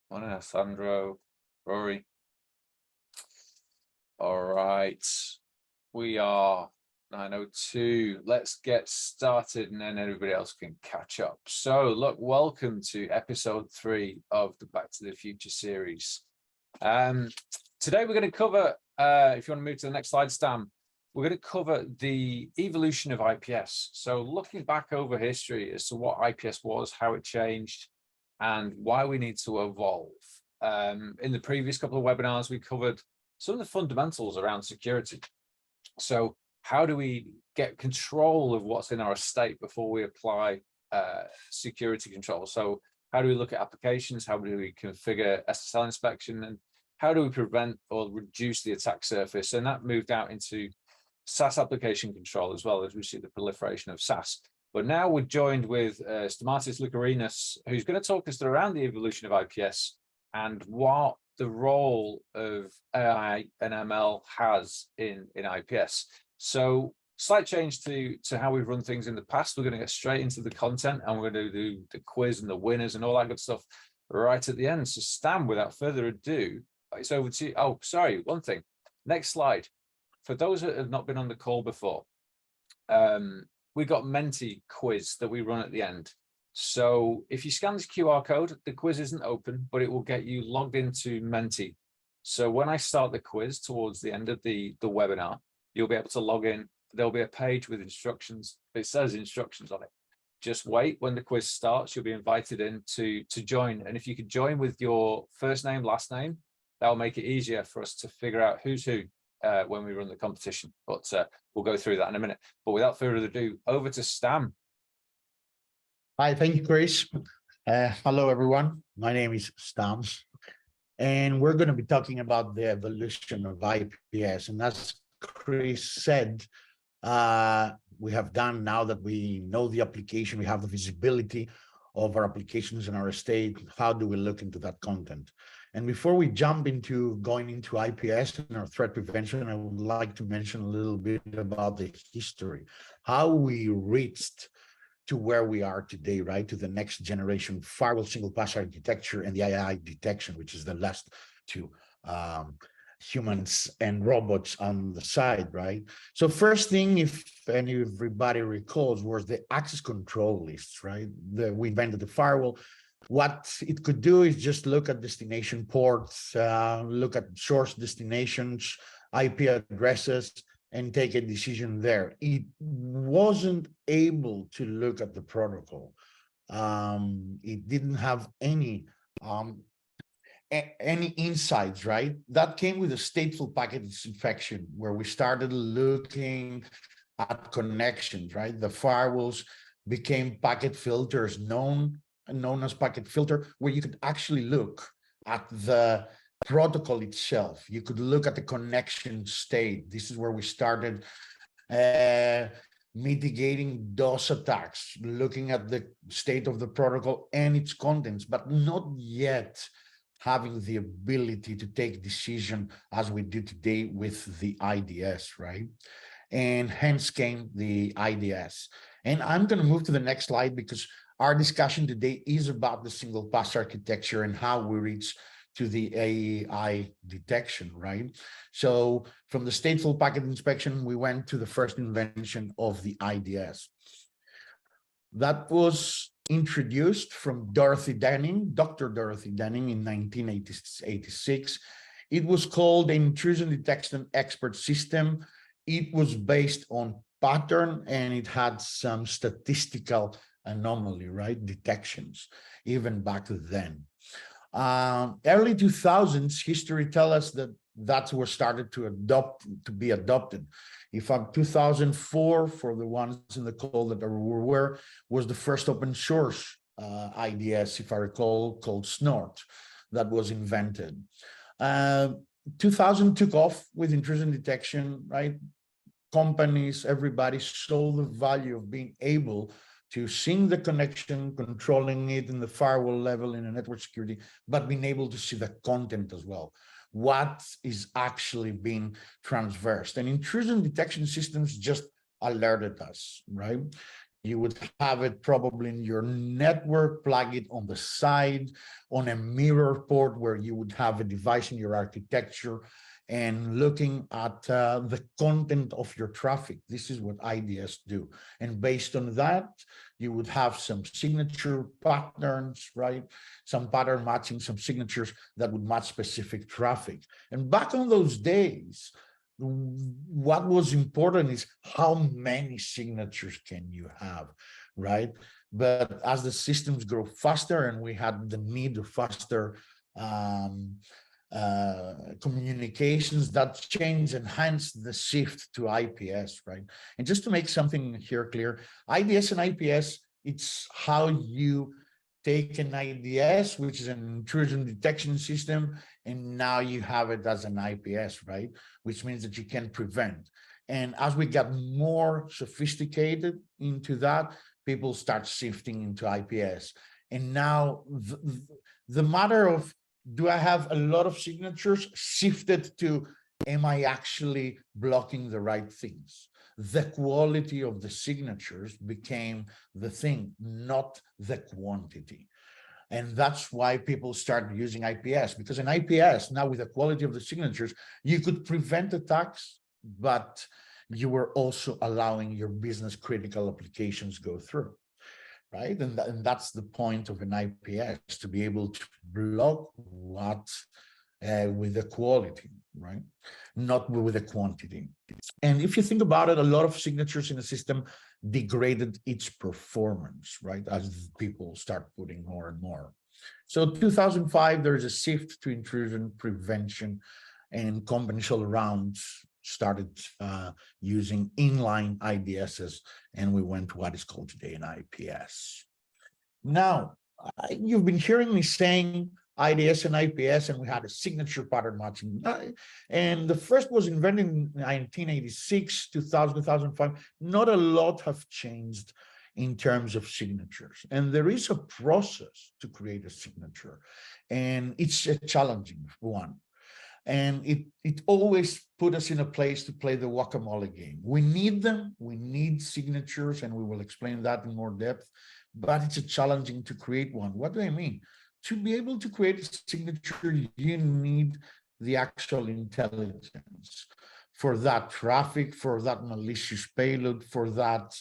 Morning, Sandro, Rory. All right, we are 9:02. Let's get started and then everybody else can catch up. So look, welcome to episode 3 of the Back to the Future series. Today we're going to cover, if you want to move to the next slide, Stan, we're going to cover the evolution of IPS. So looking back over history as to what IPS was, how it changed, and why we need to evolve. In the previous couple of webinars, we covered some of the fundamentals around security. So how do we get control of what's in our estate before we apply security control? So how do we look at applications? How do we configure SSL inspection? And how do we prevent or reduce the attack surface? And that moved out into SaaS application control as well, as we see the proliferation of SaaS. But now we're joined with Stamatis Lukarinas, who's going to talk us around the evolution of IPS and what the role of AI and ML has in IPS. So slight change to how we've run things in the past. We're going to get straight into the content and we're going to do the quiz and the winners and all that good stuff right at the end. So Stan, without further ado, it's over to you. Oh, sorry, one thing. Next slide. For those that have not been on the call before, we've got Menti quiz that we run at the end. So if you scan this QR code, the quiz isn't open, but it will get you logged into Menti. So when I start the quiz towards the end of the webinar, you'll be able to log in. There'll be a page with instructions. It says instructions on it. Just wait. When the quiz starts, you'll be invited in to join. And if you could join with your first name, last name, that'll make it easier for us to figure out who's who when we run the competition. But we'll go through that in a minute. But without further ado, over to Stan. Hi, thank you, Chris. Hello, everyone. My name is Stan, and we're going to be talking about the evolution of IPS. And as Chris said, we have done, now that we know the application, we have the visibility of our applications in our estate. How do we look into that content? And before we jump into going into IPS and our threat prevention, I would like to mention a little bit about the history, how we reached to where we are today, right? To the next generation firewall single pass architecture and the AI detection, which is the last two humans and robots on the side, right? So first thing, if everybody recalls, was the access control lists, right? We invented the firewall. What it could do is just look at destination ports, look at source destinations, IP addresses, and take a decision there. It wasn't able to look at the protocol. It didn't have any insights, right? That came with a stateful packet inspection, where we started looking at connections, right? The firewalls became packet filters, known as packet filter, where you could actually look at the protocol itself. You could look at the connection state. This is where we started mitigating DOS attacks, looking at the state of the protocol and its contents, but not yet having the ability to take decision as we do today with the IDS, right? And hence came the IDS. And I'm going to move to the next slide, because our discussion today is about the single pass architecture and how we reach to the AI detection, right? So from the stateful packet inspection, we went to the first invention of the IDS. That was introduced from Dorothy Denning, Dr. Dorothy Denning, in 1986. It was called the Intrusion Detection Expert System. It was based on pattern, and it had some statistical anomaly, right? Detections, even back then. Early 2000s, history tells us that that's what started to be adopted. In fact, 2004, for the ones in the call that were aware, was the first open source IDS, if I recall, called Snort, that was invented. 2000 took off with intrusion detection, right? Companies, everybody saw the value of being able to sync the connection, controlling it in the firewall level in a network security, but being able to see the content as well. What is actually being transversed? And intrusion detection systems just alerted us, right? You would have it probably in your network, plug it on the side, on a mirror port where you would have a device in your architecture and looking at the content of your traffic. This is what IDS do. And based on that, you would have some signature patterns, right? Some pattern matching, some signatures that would match specific traffic. And back on those days, what was important is how many signatures can you have, right? But as the systems grow faster and we had the need of faster communications, that change and hence the shift to IPS, right? And just to make something here clear, IDS and IPS, it's how you take an IDS, which is an intrusion detection system, and now you have it as an IPS, right? Which means that you can prevent. And as we got more sophisticated into that, people start shifting into IPS. And now the matter of, do I have a lot of signatures, shifted to, am I actually blocking the right things? The quality of the signatures became the thing, not the quantity. And that's why people start using IPS, because in IPS, now with the quality of the signatures, you could prevent attacks, but you were also allowing your business critical applications go through, right? And that's the point of an IPS, to be able to block what with the quality, right? Not with the quantity. And if you think about it, a lot of signatures in the system degraded its performance, right? As people start putting more and more. So 2005, there's a shift to intrusion prevention, and conventional rounds started using inline IDSs, and we went to what is called today an IPS. Now, you've been hearing me saying IDS and IPS, and we had a signature pattern matching. And the first was invented in 1986, 2000, 2005. Not a lot have changed in terms of signatures. And there is a process to create a signature, and it's a challenging one. And it always put us in a place to play the whack-a-mole game. We need them, we need signatures, and we will explain that in more depth, but it's a challenging to create one. What do I mean? To be able to create a signature, you need the actual intelligence for that traffic, for that malicious payload, for that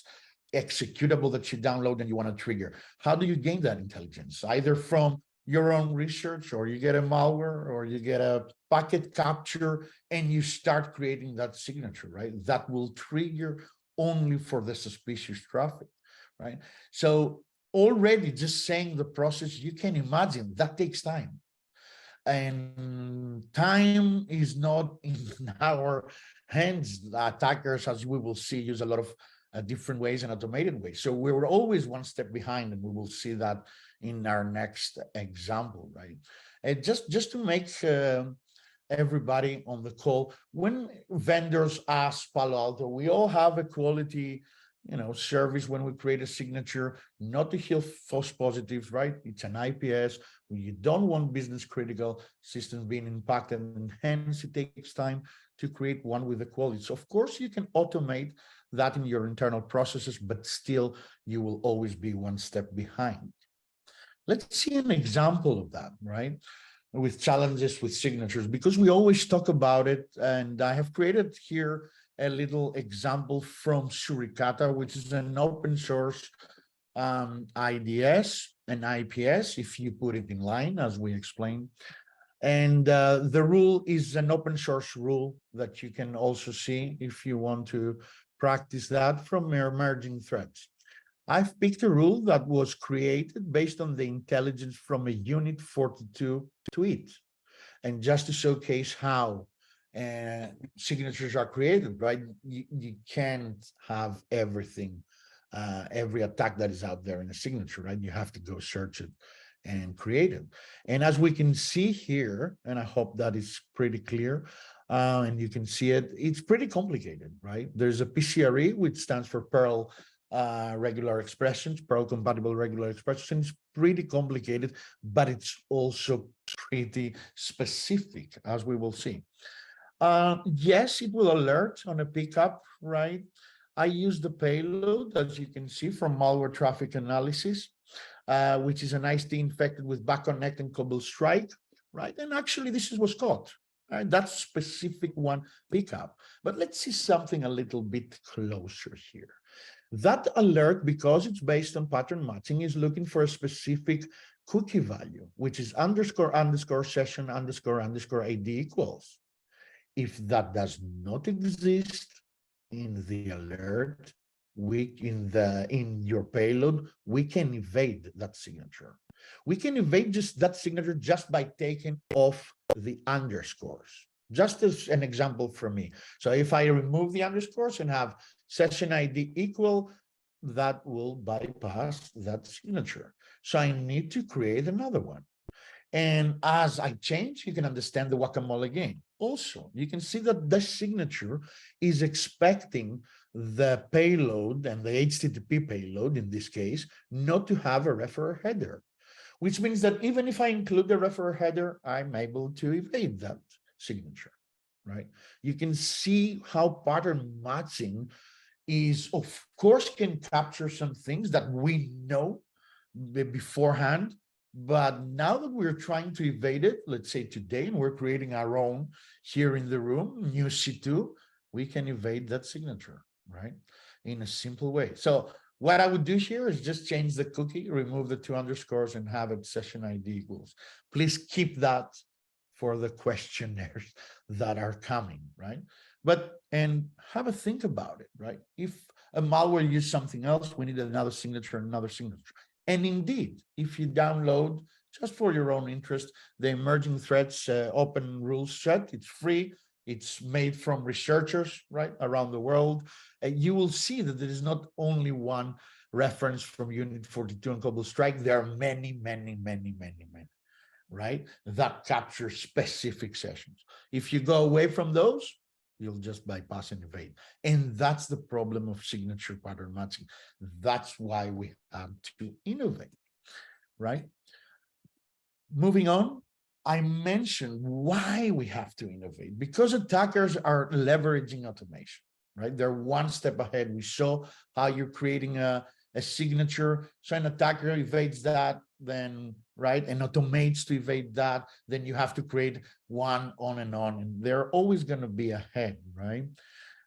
executable that you download and you want to trigger. How do you gain that intelligence? Either from your own research, or you get a malware, or you get a packet capture, and you start creating that signature, right? That will trigger only for the suspicious traffic, right? So already just saying the process, you can imagine that takes time. And time is not in our hands. The attackers, as we will see, use a lot of different ways and automated ways. So we were always one step behind, and we will see that in our next example, right? And just to make everybody on the call, when vendors ask Palo Alto, we all have a quality, service when we create a signature, not to heal false positives, right? It's an IPS. You don't want business critical systems being impacted, and hence it takes time to create one with the quality. So of course you can automate that in your internal processes, but still you will always be one step behind. Let's see an example of that, right? With challenges with signatures, because we always talk about it. And I have created here a little example from Suricata, which is an open source IDS and IPS, if you put it in line, as we explained. And the rule is an open source rule that you can also see if you want to practice that from emerging threats. I've picked a rule that was created based on the intelligence from a Unit 42 tweet. And just to showcase how signatures are created, right? You can't have everything, every attack that is out there in a signature, right? You have to go search it and create it. And as we can see here, and I hope that is pretty clear, and you can see it, it's pretty complicated, right? There's a PCRE, which stands for Perl regular expressions, Perl compatible regular expressions. It's pretty complicated, but it's also pretty specific, as we will see. Yes, it will alert on a pickup, right? I use the payload, as you can see, from malware traffic analysis, which is an IST infected with backconnect and Cobble Strike, right? And actually, this is what's caught. Right? That specific one pickup. But let's see something a little bit closer here. That alert, because it's based on pattern matching, is looking for a specific cookie value, which is __session__ID equals. If that does not exist in the alert, in your payload, we can evade that signature. We can evade just that signature just by taking off the underscores. Just as an example from me. So if I remove the underscores and have session ID equal, that will bypass that signature. So I need to create another one. And as I change, you can understand the whack-a-mole again. Also, you can see that the signature is expecting the payload and the HTTP payload, in this case, not to have a referer header, which means that even if I include the referer header, I'm able to evade that signature, right? You can see how pattern matching is, of course, can capture some things that we know beforehand. But now that we're trying to evade it, let's say today, and we're creating our own here in the room, new C2, we can evade that signature, right? In a simple way. So what I would do here is just change the cookie, remove the 2 underscores, and have it session ID equals. Please keep that for the questionnaires that are coming, right? And have a think about it, right? If a malware used something else, we need another signature. And indeed, if you download, just for your own interest, the Emerging Threats open rules set, it's free. It's made from researchers, right, around the world. You will see that there is not only one reference from Unit 42 and Cobble Strike. There are many, right, that capture specific sessions. If you go away from those, you'll just bypass and evade. And that's the problem of signature pattern matching. That's why we have to innovate, right? Moving on, I mentioned why we have to innovate, because attackers are leveraging automation, right? They're one step ahead. We saw how you're creating a signature. So an attacker evades that, then, right, and automates to evade that. Then you have to create one, on, and they're always going to be ahead, right?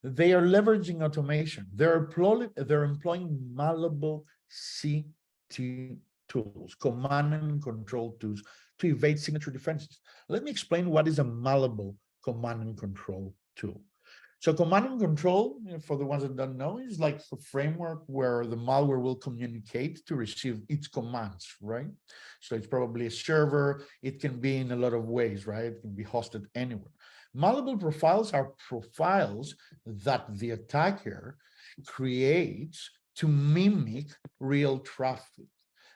They are leveraging automation. They're employing malleable C2 tools, command and control tools, to evade signature defenses. Let me explain what is a malleable command and control tool. So command and control, for the ones that don't know, is like a framework where the malware will communicate to receive its commands, right? So it's probably a server. It can be in a lot of ways, right? It can be hosted anywhere. Malleable profiles are profiles that the attacker creates to mimic real traffic.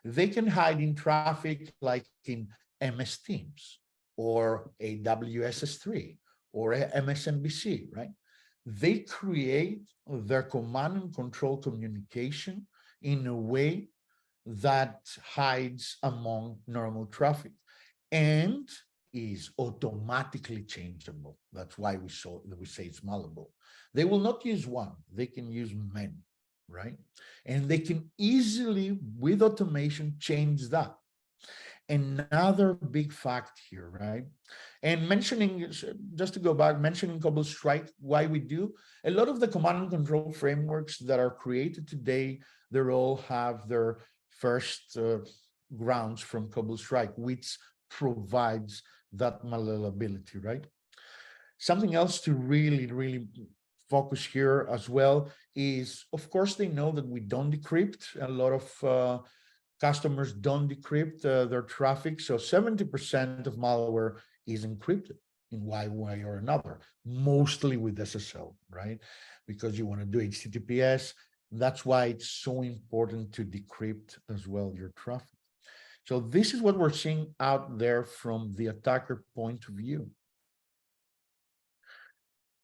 They can hide in traffic like in MS Teams or AWS-3 or MSNBC, right? They create their command and control communication in a way that hides among normal traffic and is automatically changeable. That's why we say it's malleable. They will not use one, they can use many, right? And they can easily, with automation, change that. Another big fact here, right? And mentioning, just to go back, mentioning Cobble Strike, why we do, a lot of the command and control frameworks that are created today, they all have their first grounds from Cobble Strike, which provides that malleability, right? Something else to really focus here as well is, of course, they know that we don't decrypt. A lot of customers don't decrypt their traffic. So 70% of malware is encrypted in one way or another, mostly with SSL, right? Because you want to do HTTPS. That's why it's so important to decrypt as well your traffic. So this is what we're seeing out there from the attacker point of view.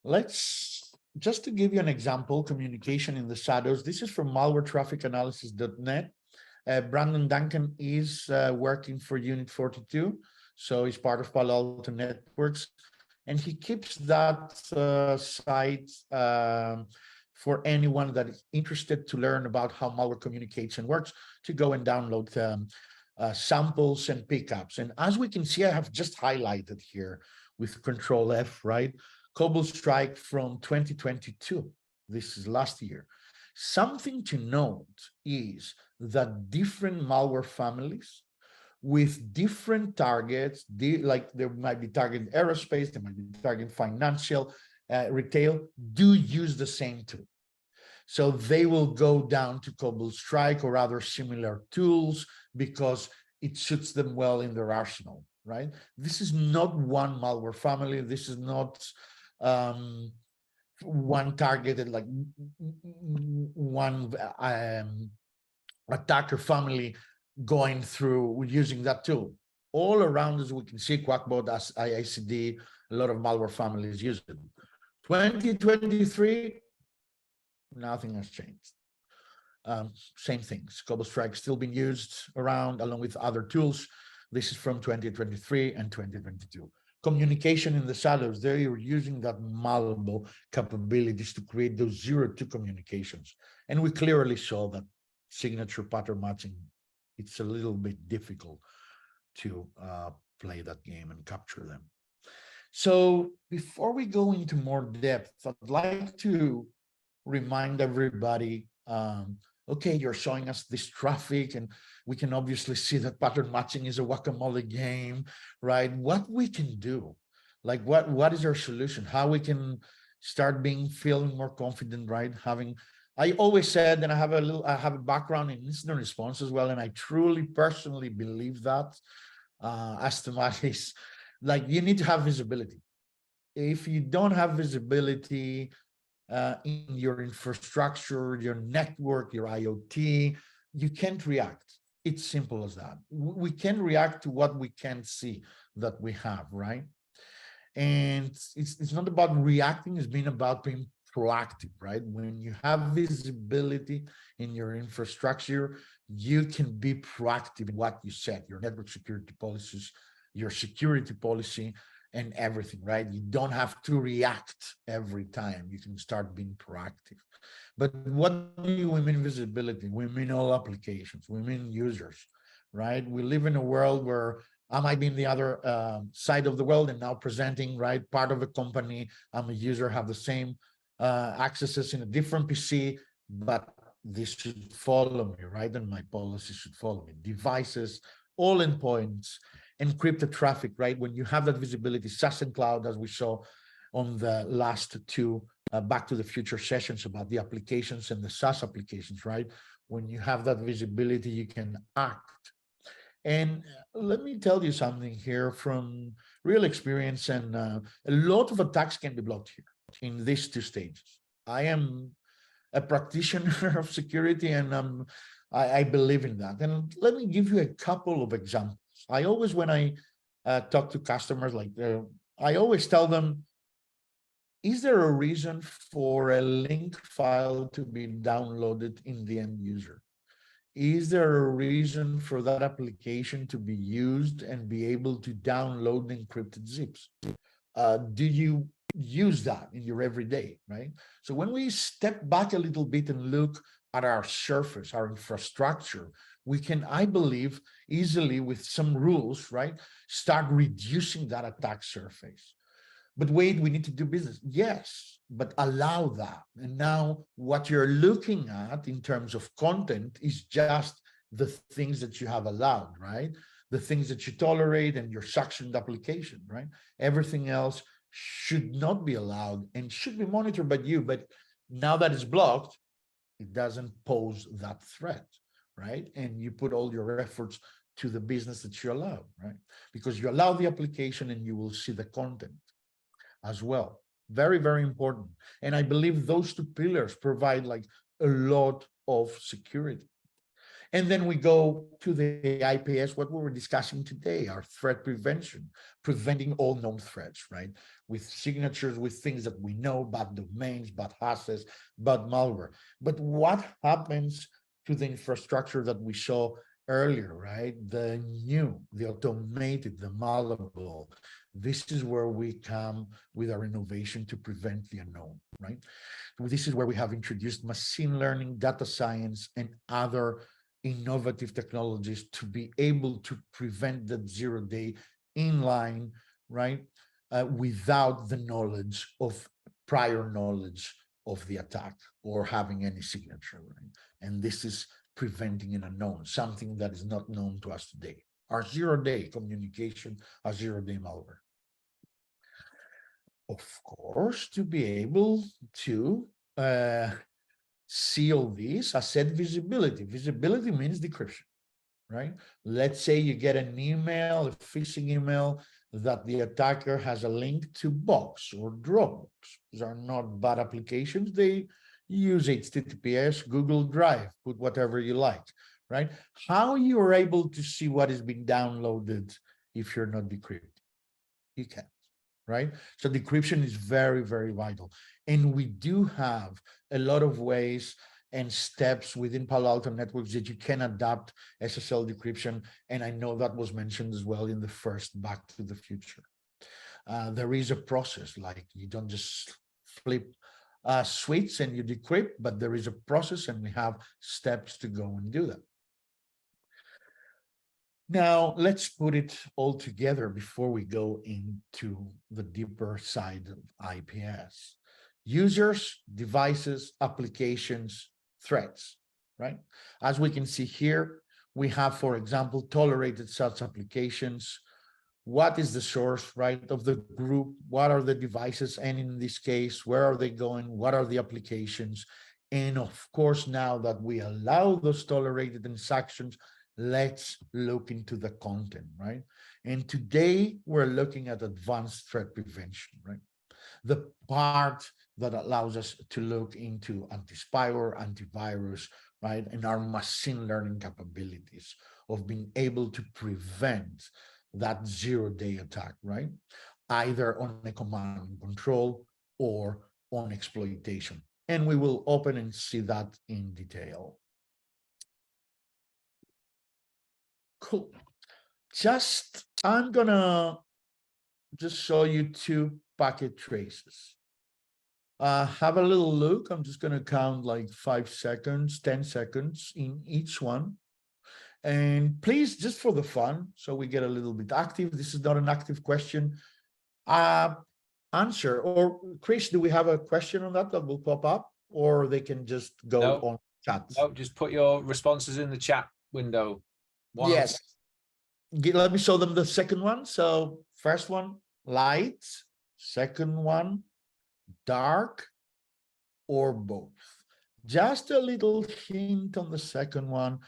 Let's, just to give you an example, communication in the shadows. This is from malwaretrafficanalysis.net. Brandon Duncan is working for Unit 42, so he's part of Palo Alto Networks, and he keeps that site for anyone that is interested to learn about how malware communicates and works to go and download samples and pickups. And as we can see, I have just highlighted here with Control F, right? Cobalt Strike from 2022. This is last year. Something to note is that different malware families with different targets, like there might be targeting aerospace, there might be targeting financial, retail, do use the same tool. So they will go down to Cobalt Strike or other similar tools because it suits them well in their arsenal, right? This is not one malware family. This is not one targeted, like one attacker family going through using that tool. All around us, we can see Quackbot as IACD, a lot of malware families use it. 2023, nothing has changed. Same things. Cobalt Strike still being used around along with other tools. This is from 2023 and 2022. Communication in the silos, they are using that malleable capabilities to create those 0-2 communications. And we clearly saw that signature pattern matching, it's a little bit difficult to play that game and capture them. So before we go into more depth, I'd like to remind everybody, okay, you're showing us this traffic and we can obviously see that pattern matching is a whack-a-mole game, right? What we can do, like what is our solution? How we can start feeling more confident, right? I always said, and I have a background in incident response as well, and I truly personally believe that as Tomatis, like you need to have visibility. If you don't have visibility in your infrastructure, your network, your IoT, you can't react. It's simple as that. We can react to what we can see that we have, right? And it's not about reacting, it's been about being proactive, right? When you have visibility in your infrastructure, you can be proactive in what you set, your network security policies, your security policy, and everything, right? You don't have to react every time. You can start being proactive. But what do we mean visibility? We mean all applications. We mean users, right? We live in a world where I might be in the other side of the world and now presenting, right? Part of a company, I'm a user, have the same accesses in a different PC, but this should follow me, right? And my policy should follow me. Devices, all endpoints, encrypted traffic, right? When you have that visibility, SaaS and cloud, as we saw on the last two Back to the Future sessions about the applications and the SaaS applications, right? When you have that visibility, you can act. And let me tell you something here from real experience, and a lot of attacks can be blocked here in these two stages. I am a practitioner of security, and I believe in that. And let me give you a couple of examples. I always, when I talk to customers, I always tell them, is there a reason for a link file to be downloaded in the end user? Is there a reason for that application to be used and be able to download encrypted zips? Do you use that in your everyday, right? So when we step back a little bit and look at our surface, our infrastructure, we can, I believe, easily with some rules, right, start reducing that attack surface. But wait, we need to do business. Yes, but allow that. And now what you're looking at in terms of content is just the things that you have allowed, right? The things that you tolerate and your sanctioned application, right? Everything else should not be allowed and should be monitored by you. But now that it's blocked, it doesn't pose that threat, right? And you put all your efforts to the business that you allow, right? Because you allow the application and you will see the content as well. Very, very important. And I believe those two pillars provide like a lot of security. And then we go to the IPS, what we were discussing today, our threat prevention, preventing all known threats, right? With signatures, with things that we know, bad domains, bad hashes, bad malware. But what happens to the infrastructure that we saw earlier, right? The new, the automated, the malleable. This is where we come with our innovation to prevent the unknown, right? This is where we have introduced machine learning, data science, and other innovative technologies to be able to prevent that zero-day inline, right? Without the knowledge of prior knowledge of the attack or having any signature, right? And this is preventing an unknown, something that is not known to us today. Our zero-day communication, our zero-day malware. Of course, to be able to see all this, I said visibility. Visibility means decryption, right? Let's say you get an email, a phishing email, that the attacker has a link to Box or Dropbox. These are not bad applications. They use HTTPS, Google Drive, put whatever you like, right? How you are able to see what is being downloaded if you're not decrypted? You can't, right? So decryption is very, very vital. And we do have a lot of ways and steps within Palo Alto Networks that you can adapt SSL decryption. And I know that was mentioned as well in the first Back to the Future. There is a process, like you don't just flip switch and you decrypt, but there is a process and we have steps to go and do that. Now, let's put it all together before we go into the deeper side of IPS. Users, devices, applications, threats, right? As we can see here, we have, for example, tolerated such applications. What is the source, right, of the group? What are the devices? And in this case, where are they going? What are the applications? And of course, now that we allow those tolerated transactions, let's look into the content, right? And today we're looking at advanced threat prevention, right? The part that allows us to look into anti-spyware, antivirus, right? And our machine learning capabilities of being able to prevent that zero-day attack, right? Either on a command and control or on exploitation. And we will open and see that in detail. Cool. I'm gonna just show you two packet traces. Have a little look. I'm just gonna count like 5 seconds, 10 seconds in each one. And please, just for the fun, so we get a little bit active. This is not an active question. Answer, or Chris, do we have a question on that will pop up, or they can just go on chat? No, just put your responses in the chat window. Yes. Let me show them the second one. So first one, light. Second one, dark, or both. Just a little hint on the second one,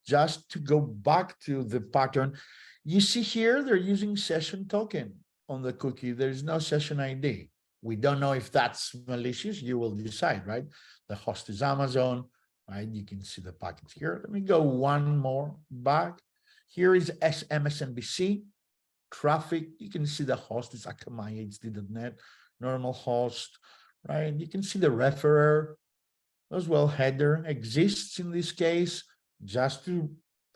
just to go back to the pattern. You see here, they're using session token on the cookie. There's no session ID. We don't know if that's malicious. You will decide, right? The host is Amazon, right? You can see the packets here. Let me go one more back. Here is MSNBC traffic. You can see the host is akamai.hd.net, normal host, right? You can see the referrer as well. Header exists in this case, just to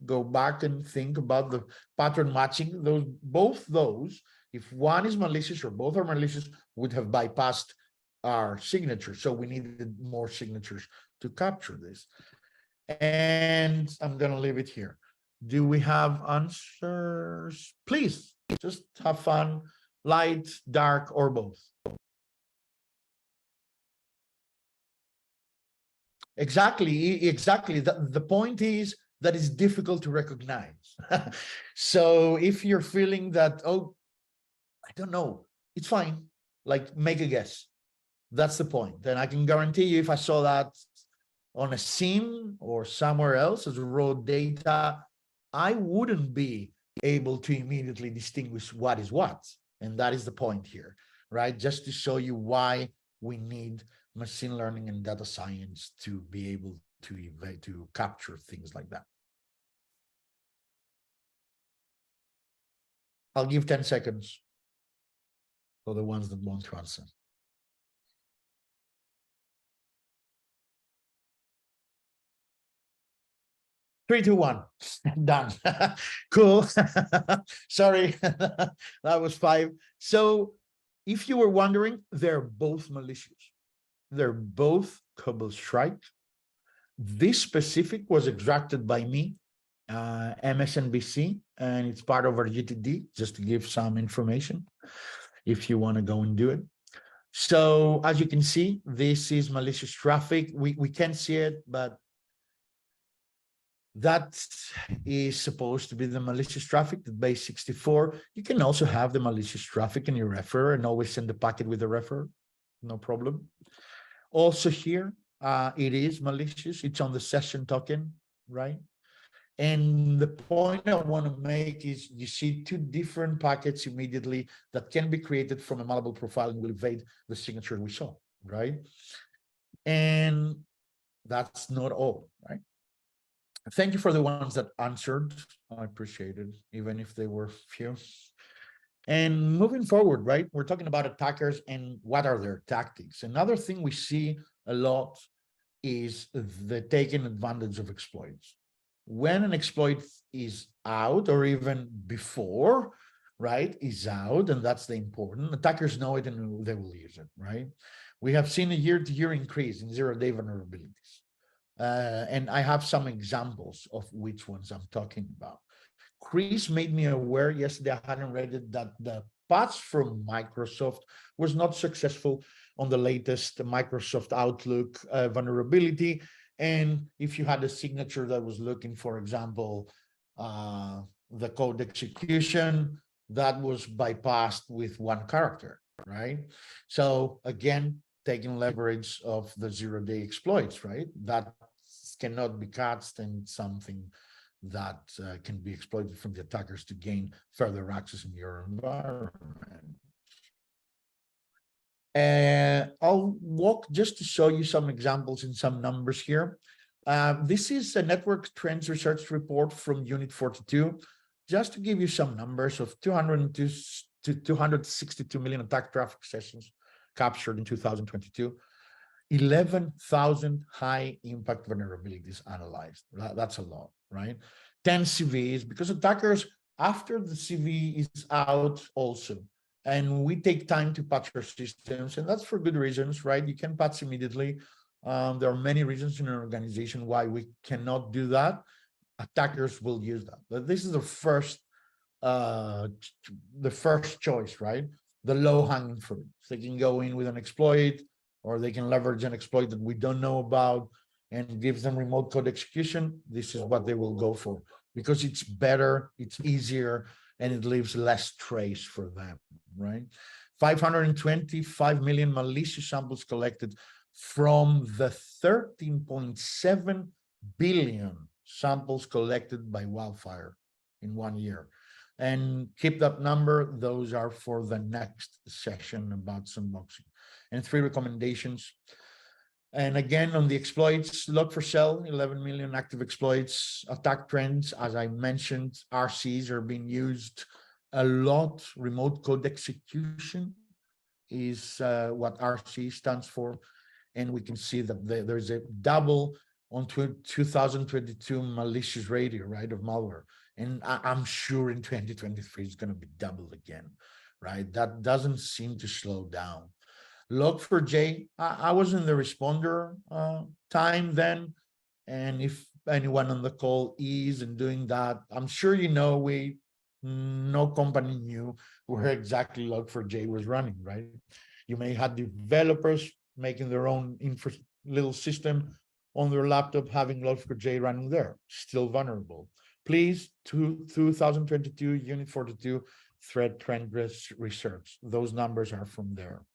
go back and think about the pattern matching. Both those, if one is malicious or both are malicious, would have bypassed our signature. So we needed more signatures to capture this. And I'm going to leave it here. Do we have answers? Please, just have fun. Light, dark, or both. Exactly. The point is that it's difficult to recognize. So if you're feeling that, oh, I don't know, it's fine. Like, make a guess. That's the point. And I can guarantee you, if I saw that on a SIM or somewhere else as raw data, I wouldn't be able to immediately distinguish what is what. And that is the point here, right? Just to show you why we need machine learning and data science to be able to capture things like that. I'll give 10 seconds for the ones that want to answer. 3, 2, 1, done. Cool. Sorry, that was 5. So if you were wondering, they're both malicious. They're both Cobble Strike. This specific was extracted by me, MSNBC, and it's part of our GTD, just to give some information if you want to go and do it. So as you can see, this is malicious traffic. We can't see it, but that is supposed to be the malicious traffic, the base 64. You can also have the malicious traffic in your referrer and always send the packet with the referrer, no problem. Also here, it is malicious. It's on the session token, right? And the point I want to make is you see 2 different packets immediately that can be created from a malleable profile and will evade the signature we saw, right? And that's not all, right? Thank you for the ones that answered. I appreciate it, even if they were few. And moving forward, right, we're talking about attackers and what are their tactics. Another thing we see a lot is the taking advantage of exploits. When an exploit is out, or even before, right, is out, and that's the important, attackers know it and they will use it, right? We have seen a year-to-year increase in zero-day vulnerabilities. And I have some examples of which ones I'm talking about. Chris made me aware yesterday, I hadn't read it, that the patch from Microsoft was not successful on the latest Microsoft Outlook vulnerability. And if you had a signature that was looking, for example, the code execution, that was bypassed with 1 character, right? So again, taking leverage of the zero-day exploits, right? That cannot be catched and something that can be exploited from the attackers to gain further access in your environment. I'll walk just to show you some examples and some numbers here. This is a network trends research report from Unit 42, just to give you some numbers of 202 to 262 million attack traffic sessions captured in 2022. 11,000 high impact vulnerabilities analyzed. That's a lot, right? 10 CVs, because attackers, after the CV is out also, and we take time to patch our systems, and that's for good reasons, right? You can patch immediately. There are many reasons in an organization why we cannot do that. Attackers will use that. But this is the first choice, right? The low-hanging fruit. They can go in with an exploit, or they can leverage an exploit that we don't know about and gives them remote code execution. This is what they will go for, because it's better, it's easier, and it leaves less trace for them, right? 525 million malicious samples collected from the 13.7 billion samples collected by Wildfire in 1 year. And keep that number, those are for the next session about sandboxing. And 3 recommendations. And again, on the exploits, Log4Shell, 11 million active exploits. Attack trends, as I mentioned, RCs are being used a lot. Remote code execution is what RC stands for. And we can see that there's a double on 2022 malicious radio, right, of malware. And I'm sure in 2023, it's going to be doubled again, right? That doesn't seem to slow down. Log4j, I was in the responder time then. And if anyone on the call is and doing that, I'm sure you know, no company knew where exactly Log4j was running, right? You may have developers making their own little system on their laptop, having Log4j running there, still vulnerable. Please, 2022 Unit 42 threat trend research. Those numbers are from there.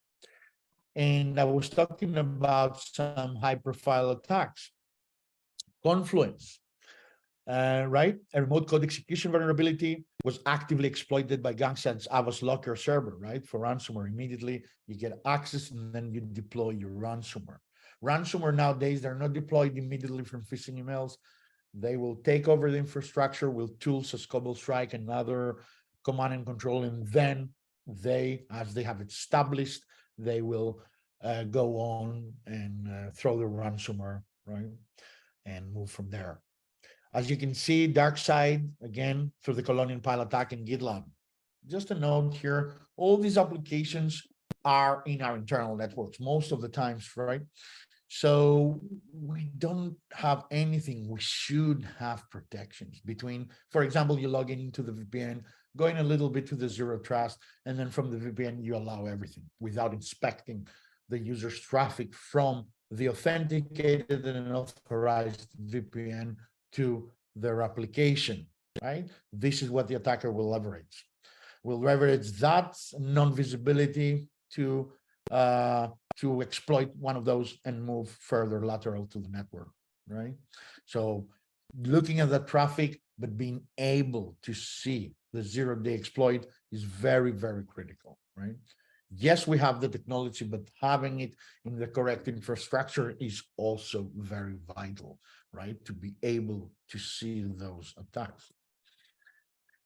And I was talking about some high-profile attacks. Confluence, right? A remote code execution vulnerability was actively exploited by Gangstad's Avast Locker server, right? For ransomware. Immediately, you get access and then you deploy your ransomware. Ransomware nowadays, they're not deployed immediately from phishing emails. They will take over the infrastructure with tools as Cobble Strike and other command and control, and then they, as they have established, they will go on and throw the ransomware, right, and move from there. As you can see, dark side, again, through the Colonial Pile attack in GitLab. Just a note here, all these applications are in our internal networks most of the times, right? So we don't have anything. We should have protections between, for example, you log into the VPN, going a little bit to the zero trust, and then from the VPN, you allow everything without inspecting the user's traffic from the authenticated and authorized VPN to their application, right? This is what the attacker will leverage. Will leverage that non-visibility to exploit one of those and move further lateral to the network, right? So looking at the traffic, but being able to see the zero-day exploit is very, very critical, right? Yes, we have the technology, but having it in the correct infrastructure is also very vital, right? To be able to see those attacks.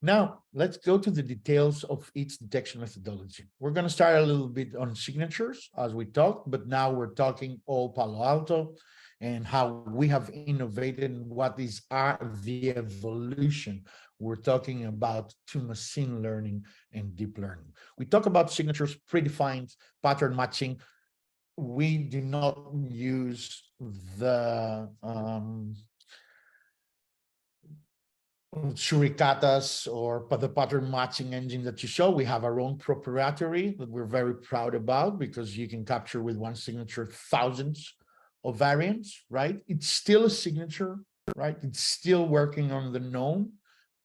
Now, let's go to the details of each detection methodology. We're going to start a little bit on signatures as we talked, but now we're talking all Palo Alto and how we have innovated and what is the evolution we're talking about to machine learning and deep learning. We talk about signatures, predefined pattern matching. We do not use the Shurikatas or the pattern matching engine that you show. We have our own proprietary that we're very proud about because you can capture with one signature thousands of variants, right? It's still a signature, right? It's still working on the known,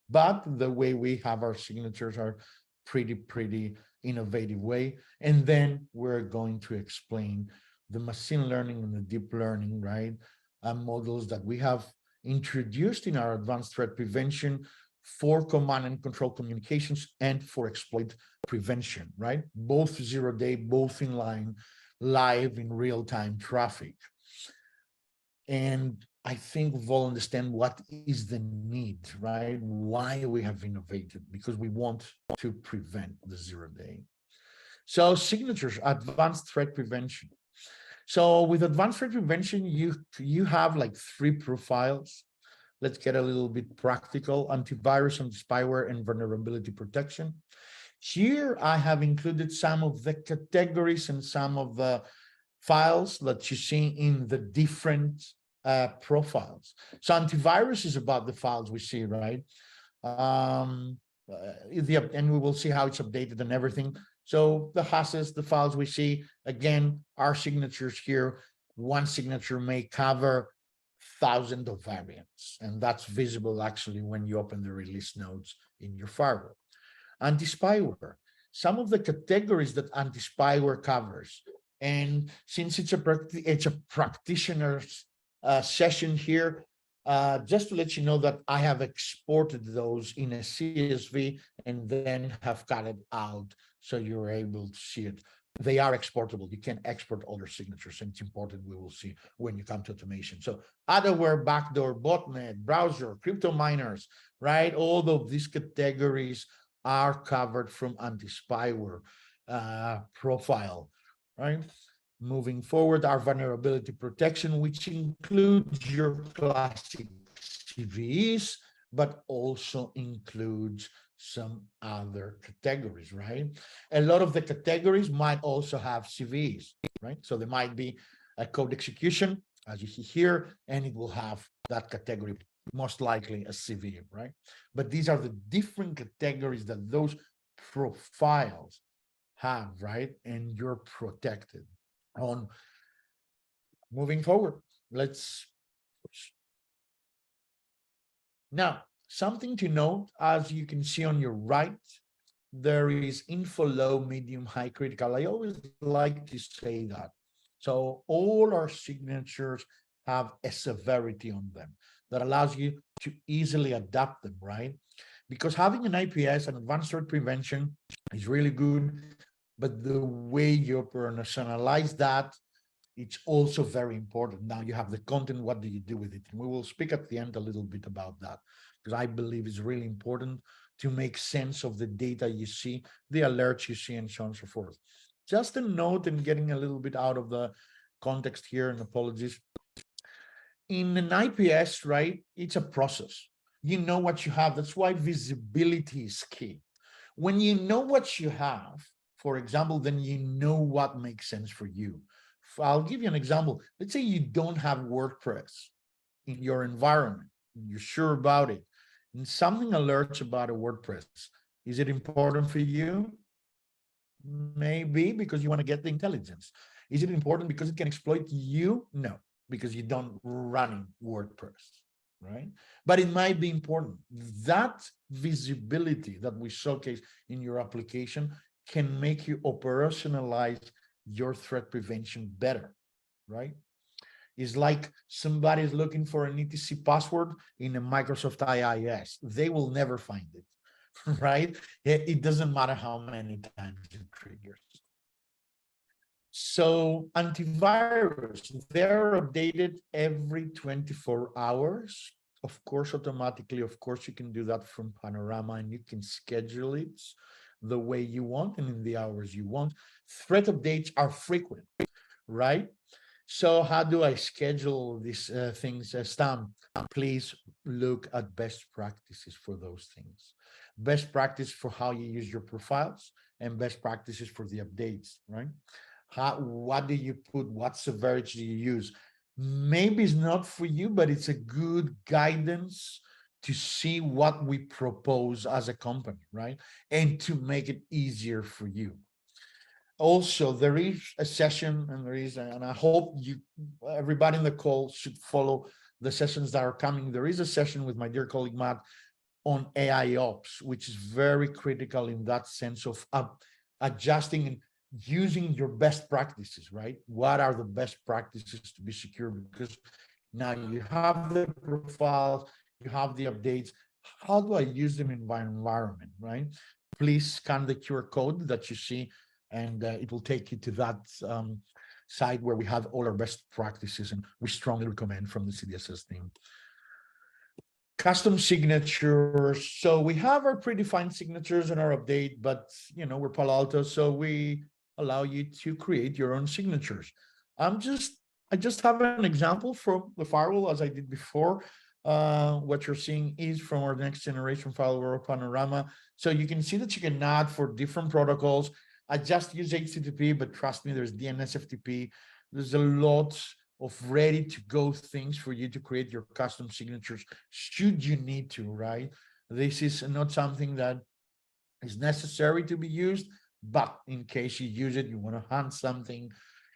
but the way we have our signatures are pretty innovative way. And then we're going to explain the machine learning and the deep learning, right? Models that we have introduced in our advanced threat prevention for command and control communications and for exploit prevention, right? Both zero-day, both inline, live in real-time traffic. And I think we've all understand what is the need, right? Why we have innovated, because we want to prevent the zero-day. So signatures, advanced threat prevention. So with advanced threat prevention, you have like 3 profiles. Let's get a little bit practical: antivirus, anti-spyware, and vulnerability protection. Here, I have included some of the categories and some of the files that you see in the different profiles. So antivirus is about the files we see, right? And we will see how it's updated and everything. So the hashes, the files we see, again, our signatures here, one signature may cover thousands of variants, and that's visible actually when you open the release notes in your firewall. Anti-spyware, some of the categories that anti-spyware covers, and since it's a practitioner's session here, just to let you know that I have exported those in a CSV and then have cut it out so you're able to see it. They are exportable. You can export all your signatures, and it's important. We will see when you come to automation. So adware, backdoor, botnet, browser, crypto miners, right? All of these categories are covered from anti-spyware profile, right? Moving forward, our vulnerability protection, which includes your classic CVEs, but also includes some other categories, right? A lot of the categories might also have CVEs, right? So there might be a code execution, as you see here, and it will have that category, most likely a CVE, right? But these are the different categories that those profiles have, right? And you're protected. On moving forward, let's now something to note. As you can see on your right, there is info, low, medium, high, critical. I always like to say that. So all our signatures have a severity on them that allows you to easily adapt them, right? Because having an IPS, an advanced threat prevention, is really good, but the way you personalize that, it's also very important. Now you have the content, what do you do with it? And we will speak at the end a little bit about that, because I believe it's really important to make sense of the data you see, the alerts you see, and so on and so forth. Just a note, and getting a little bit out of the context here, and apologies. in an IPS, right, it's a process. You know what you have. That's why visibility is key. When you know what you have, for example, then you know what makes sense for you. I'll give you an example. Let's say you don't have WordPress in your environment. You're sure about it. And something alerts about a WordPress. Is it important for you? Maybe because you want to get the intelligence. Is it important because it can exploit you? No, because you don't run WordPress, right? But it might be important. That visibility that we showcase in your application can make you operationalize your threat prevention better, right? It's like somebody's looking for an etc password in a Microsoft IIS. They will never find it, right? It doesn't matter how many times it triggers. So antivirus, they're updated every 24 hours. Of course, automatically, of course, you can do that from Panorama and you can schedule it the way you want and in the hours you want. Threat updates are frequent, right? So how do I schedule these things, Stan? Please look at best practices for those things. Best practice for how you use your profiles and best practices for the updates, right? What do you put? What severity do you use? Maybe it's not for you, but it's a good guidance to see what we propose as a company, right? And to make it easier for you. Also, there is a session, and I hope everybody in the call should follow the sessions that are coming. There is a session with my dear colleague Matt on AI ops, which is very critical in that sense of adjusting and using your best practices, right? What are the best practices to be secure? Because now you have the profiles, you have the updates. How do I use them in my environment, right? Please scan the QR code that you see, and it will take you to that site where we have all our best practices, and we strongly recommend from the CDSS team. Custom signatures. So we have our predefined signatures in our update, but we're Palo Alto, so we allow you to create your own signatures. I just have an example from the firewall as I did before. What you're seeing is from our next generation firewall Panorama. So you can see that you can add for different protocols. I just use HTTP, but trust me, there's DNS FTP. There's a lot of ready to go things for you to create your custom signatures should you need to, right? This is not something that is necessary to be used, but in case you use it, you want to hunt something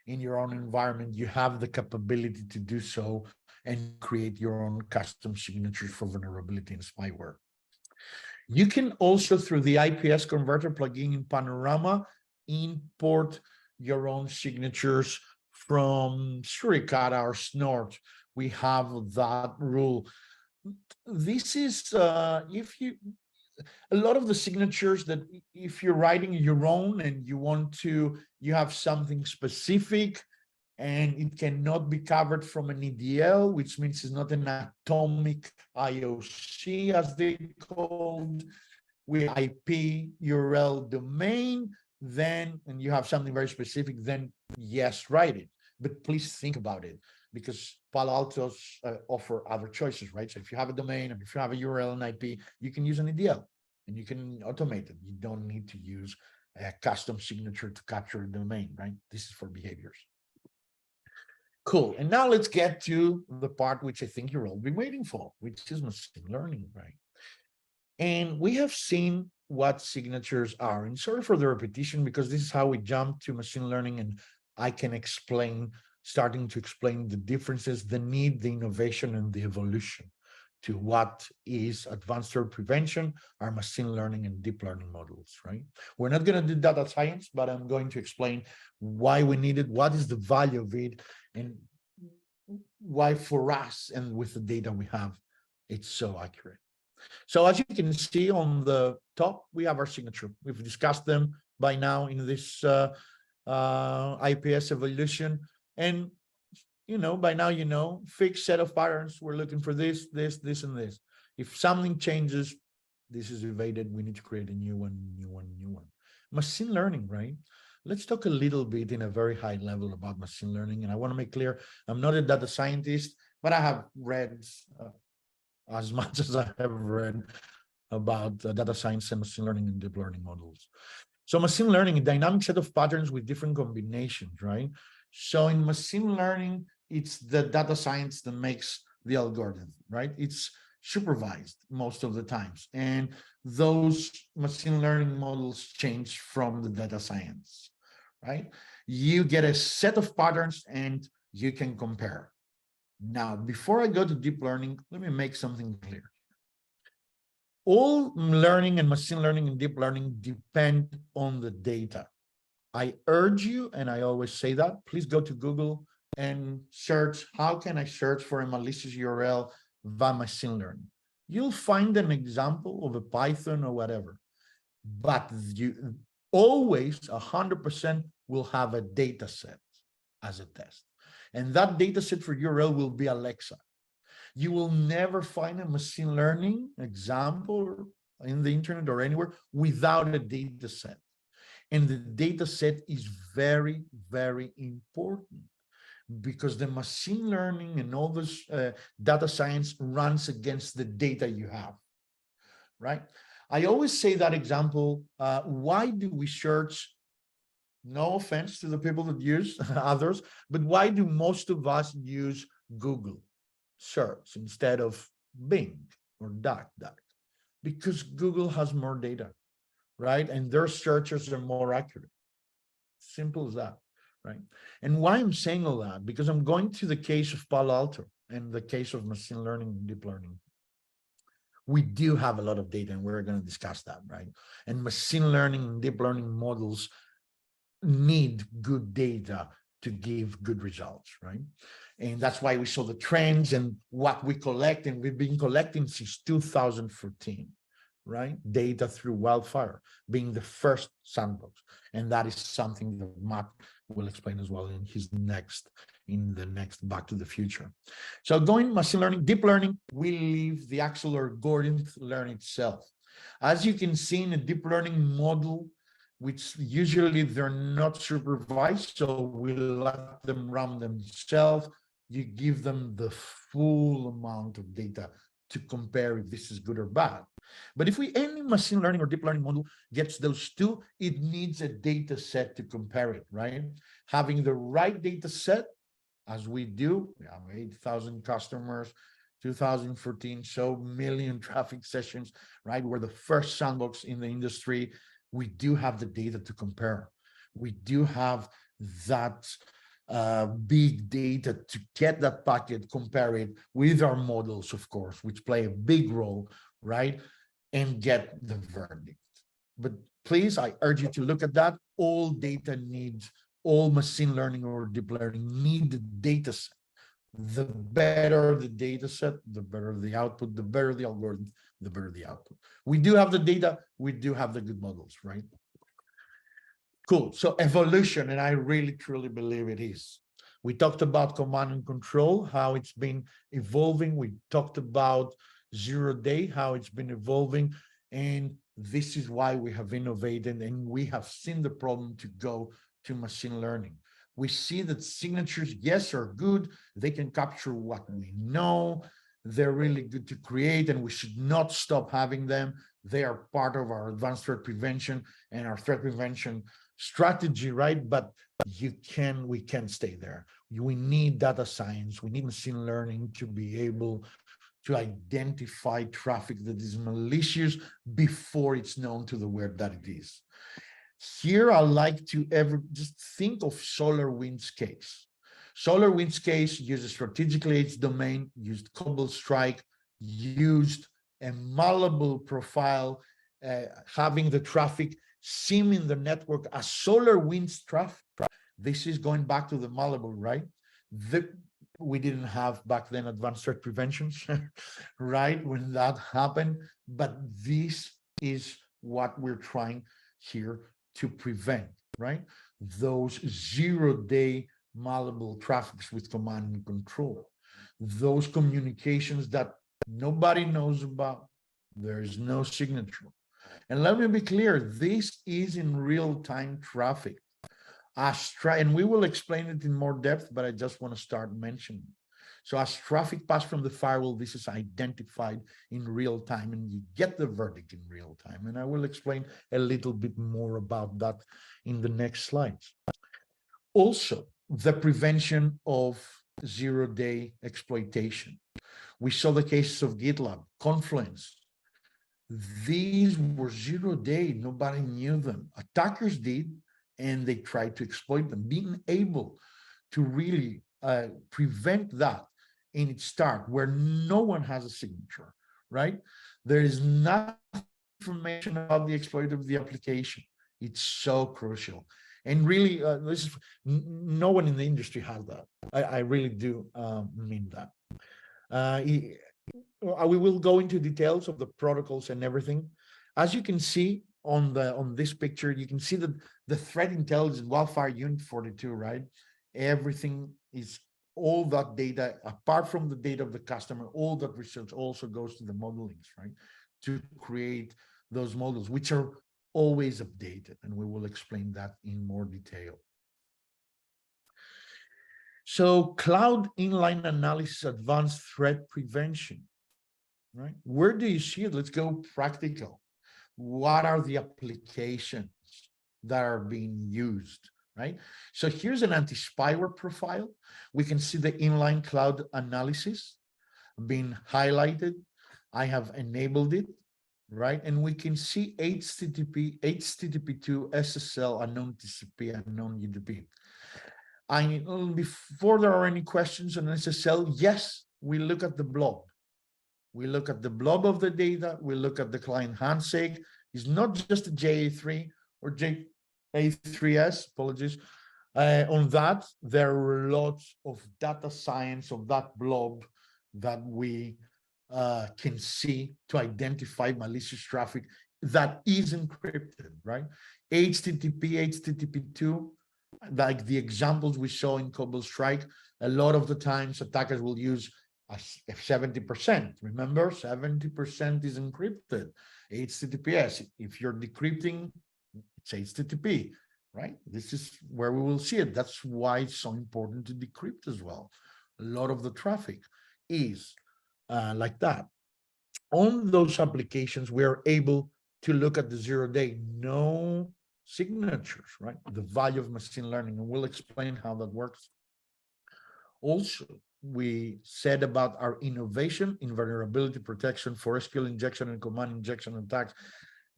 in your own environment, you have the capability to do so and create your own custom signatures for vulnerability and spyware. You can also, through the IPS converter plugin in Panorama, import your own signatures from Suricata or Snort. We have that rule. This is a lot of the signatures that if you're writing your own and you have something specific and it cannot be covered from an EDL, which means it's not an atomic IOC as they called, with IP URL domain, then, and you have something very specific, then yes, write it. But please think about it, because Palo Altos offer other choices, right? So if you have a domain, and if you have a URL and IP, you can use an EDL and you can automate it. You don't need to use a custom signature to capture a domain, right? This is for behaviors. Cool. And now let's get to the part which I think you're all been waiting for, which is machine learning, right? And we have seen what signatures are. And sorry for the repetition, because this is how we jump to machine learning, and I can starting to explain the differences, the need, the innovation, and the evolution to what is advanced threat prevention, our machine learning and deep learning models, right? We're not going to do data science, but I'm going to explain why we need it, what is the value of it, and why for us and with the data we have, it's so accurate. So as you can see on the top, we have our signature. We've discussed them by now in this IPS evolution. And, by now, fixed set of patterns. We're looking for this, this, and this. If something changes, this is evaded. We need to create a new one. Machine learning, right? Let's talk a little bit in a very high level about machine learning. And I want to make clear, I'm not a data scientist. but I have read as much as I have read about data science and machine learning and deep learning models. So machine learning, a dynamic set of patterns with different combinations, right? So in machine learning, it's the data science that makes the algorithm, right? It's supervised most of the times. And those machine learning models change from the data science, right? You get a set of patterns and you can compare. Now, before I go to deep learning, let me make something clear. All learning and machine learning and deep learning depend on the data. I urge you, and I always say that, please go to Google and search, how can I search for a malicious URL via machine learning? You'll find an example of a Python or whatever, but you always 100% will have a data set as a test. And that data set for URL will be Alexa. You will never find a machine learning example in the internet or anywhere without a data set. And the data set is very, very important because the machine learning and all this data science runs against the data you have, right? I always say that example, why do we search? No offense to the people that use others, but why do most of us use Google search instead of Bing or DuckDuck? Because Google has more data, right? And their searches are more accurate. Simple as that, right? And why I'm saying all that, because I'm going to the case of Palo Alto and the case of machine learning and deep learning. We do have a lot of data, and we're going to discuss that, right? And machine learning and deep learning models need good data to give good results, right? And that's why we saw the trends and what we collect, and we've been collecting since 2014, right? Data through Wildfire being the first sandbox. And that is something that Matt will explain as well in the next Back to the Future. So going machine learning, deep learning, we leave the actual algorithm learn itself. As you can see in a deep learning model, which usually they're not supervised, so we let them run themselves. You give them the full amount of data to compare if this is good or bad. But if any machine learning or deep learning model gets those two, it needs a data set to compare it, right? Having the right data set, as we do, we have 8,000 customers, 2014, so million traffic sessions, right? We're the first sandbox in the industry. We do have the data to compare. We do have that big data to get that packet, compare it with our models, of course, which play a big role, right? And get the verdict. But please, I urge you to look at that. All data needs, all machine learning or deep learning need the data set. The better the data set, the better the output, the better the algorithm, the better the output. We do have the data, we do have the good models, right? Cool. So evolution, and I really truly believe it is. We talked about command and control, how it's been evolving. We talked about 0-day, how it's been evolving. And this is why we have innovated and we have seen the problem to go to machine learning. We see that signatures, yes, are good. They can capture what we know. They're really good to create, and we should not stop having them. They are part of our advanced threat prevention and our threat prevention strategy, right? But we can't stay there. We need data science. We need machine learning to be able to identify traffic that is malicious before it's known to the web that it is. Here, I like to just think of SolarWinds case. SolarWinds case used a strategically edge domain, used Cobalt Strike, used a malleable profile, having the traffic sim in the network as SolarWinds traffic. This is going back to the malleable, right? We didn't have back then advanced threat preventions, right? When that happened, but this is what we're trying here to prevent, right? Those 0-day malleable traffics with command and control, those communications that nobody knows about, there is no signature. And let me be clear, this is in real-time traffic. And we will explain it in more depth, but I just want to start mentioning. So as traffic passes from the firewall, this is identified in real time and you get the verdict in real time. And I will explain a little bit more about that in the next slides. Also, the prevention of zero-day exploitation. We saw the cases of GitLab, Confluence. These were zero-day, nobody knew them. Attackers did, and they tried to exploit them. Being able to really prevent that in its start, where no one has a signature, right? There is nothing information about the exploit of the application. It's so crucial. And really, no one in the industry has that. I really do mean that. We will go into details of the protocols and everything. As you can see on this picture, you can see that the threat intelligence wildfire unit 42, right? Everything is all that data, apart from the data of the customer, all that research also goes to the modelings, right? To create those models, which are always updated, and we will explain that in more detail. So cloud inline analysis, advanced threat prevention, right? Where do you see it? Let's go practical. What are the applications that are being used, right? So here's an anti-spyware profile. We can see the inline cloud analysis being highlighted. I have enabled it, right? And we can see HTTP, HTTP2, SSL, unknown TCP, unknown UDP. Before there are any questions on SSL, yes, we look at the blob. We look at the blob of the data. We look at the client handshake. It's not just a JA3 or JA3S, apologies. On that, there are lots of data science of that blob that we can see to identify malicious traffic that is encrypted, right? HTTP, HTTP2, like the examples we saw in Cobalt Strike, a lot of the times attackers will use 70%. Remember, 70% is encrypted. HTTPS, if you're decrypting, it's HTTP, right? This is where we will see it. That's why it's so important to decrypt as well. A lot of the traffic is like that. On those applications, we are able to look at the zero-day, no signatures, right? The value of machine learning, and we'll explain how that works. Also, we said about our innovation in vulnerability protection for SQL injection and command injection attacks,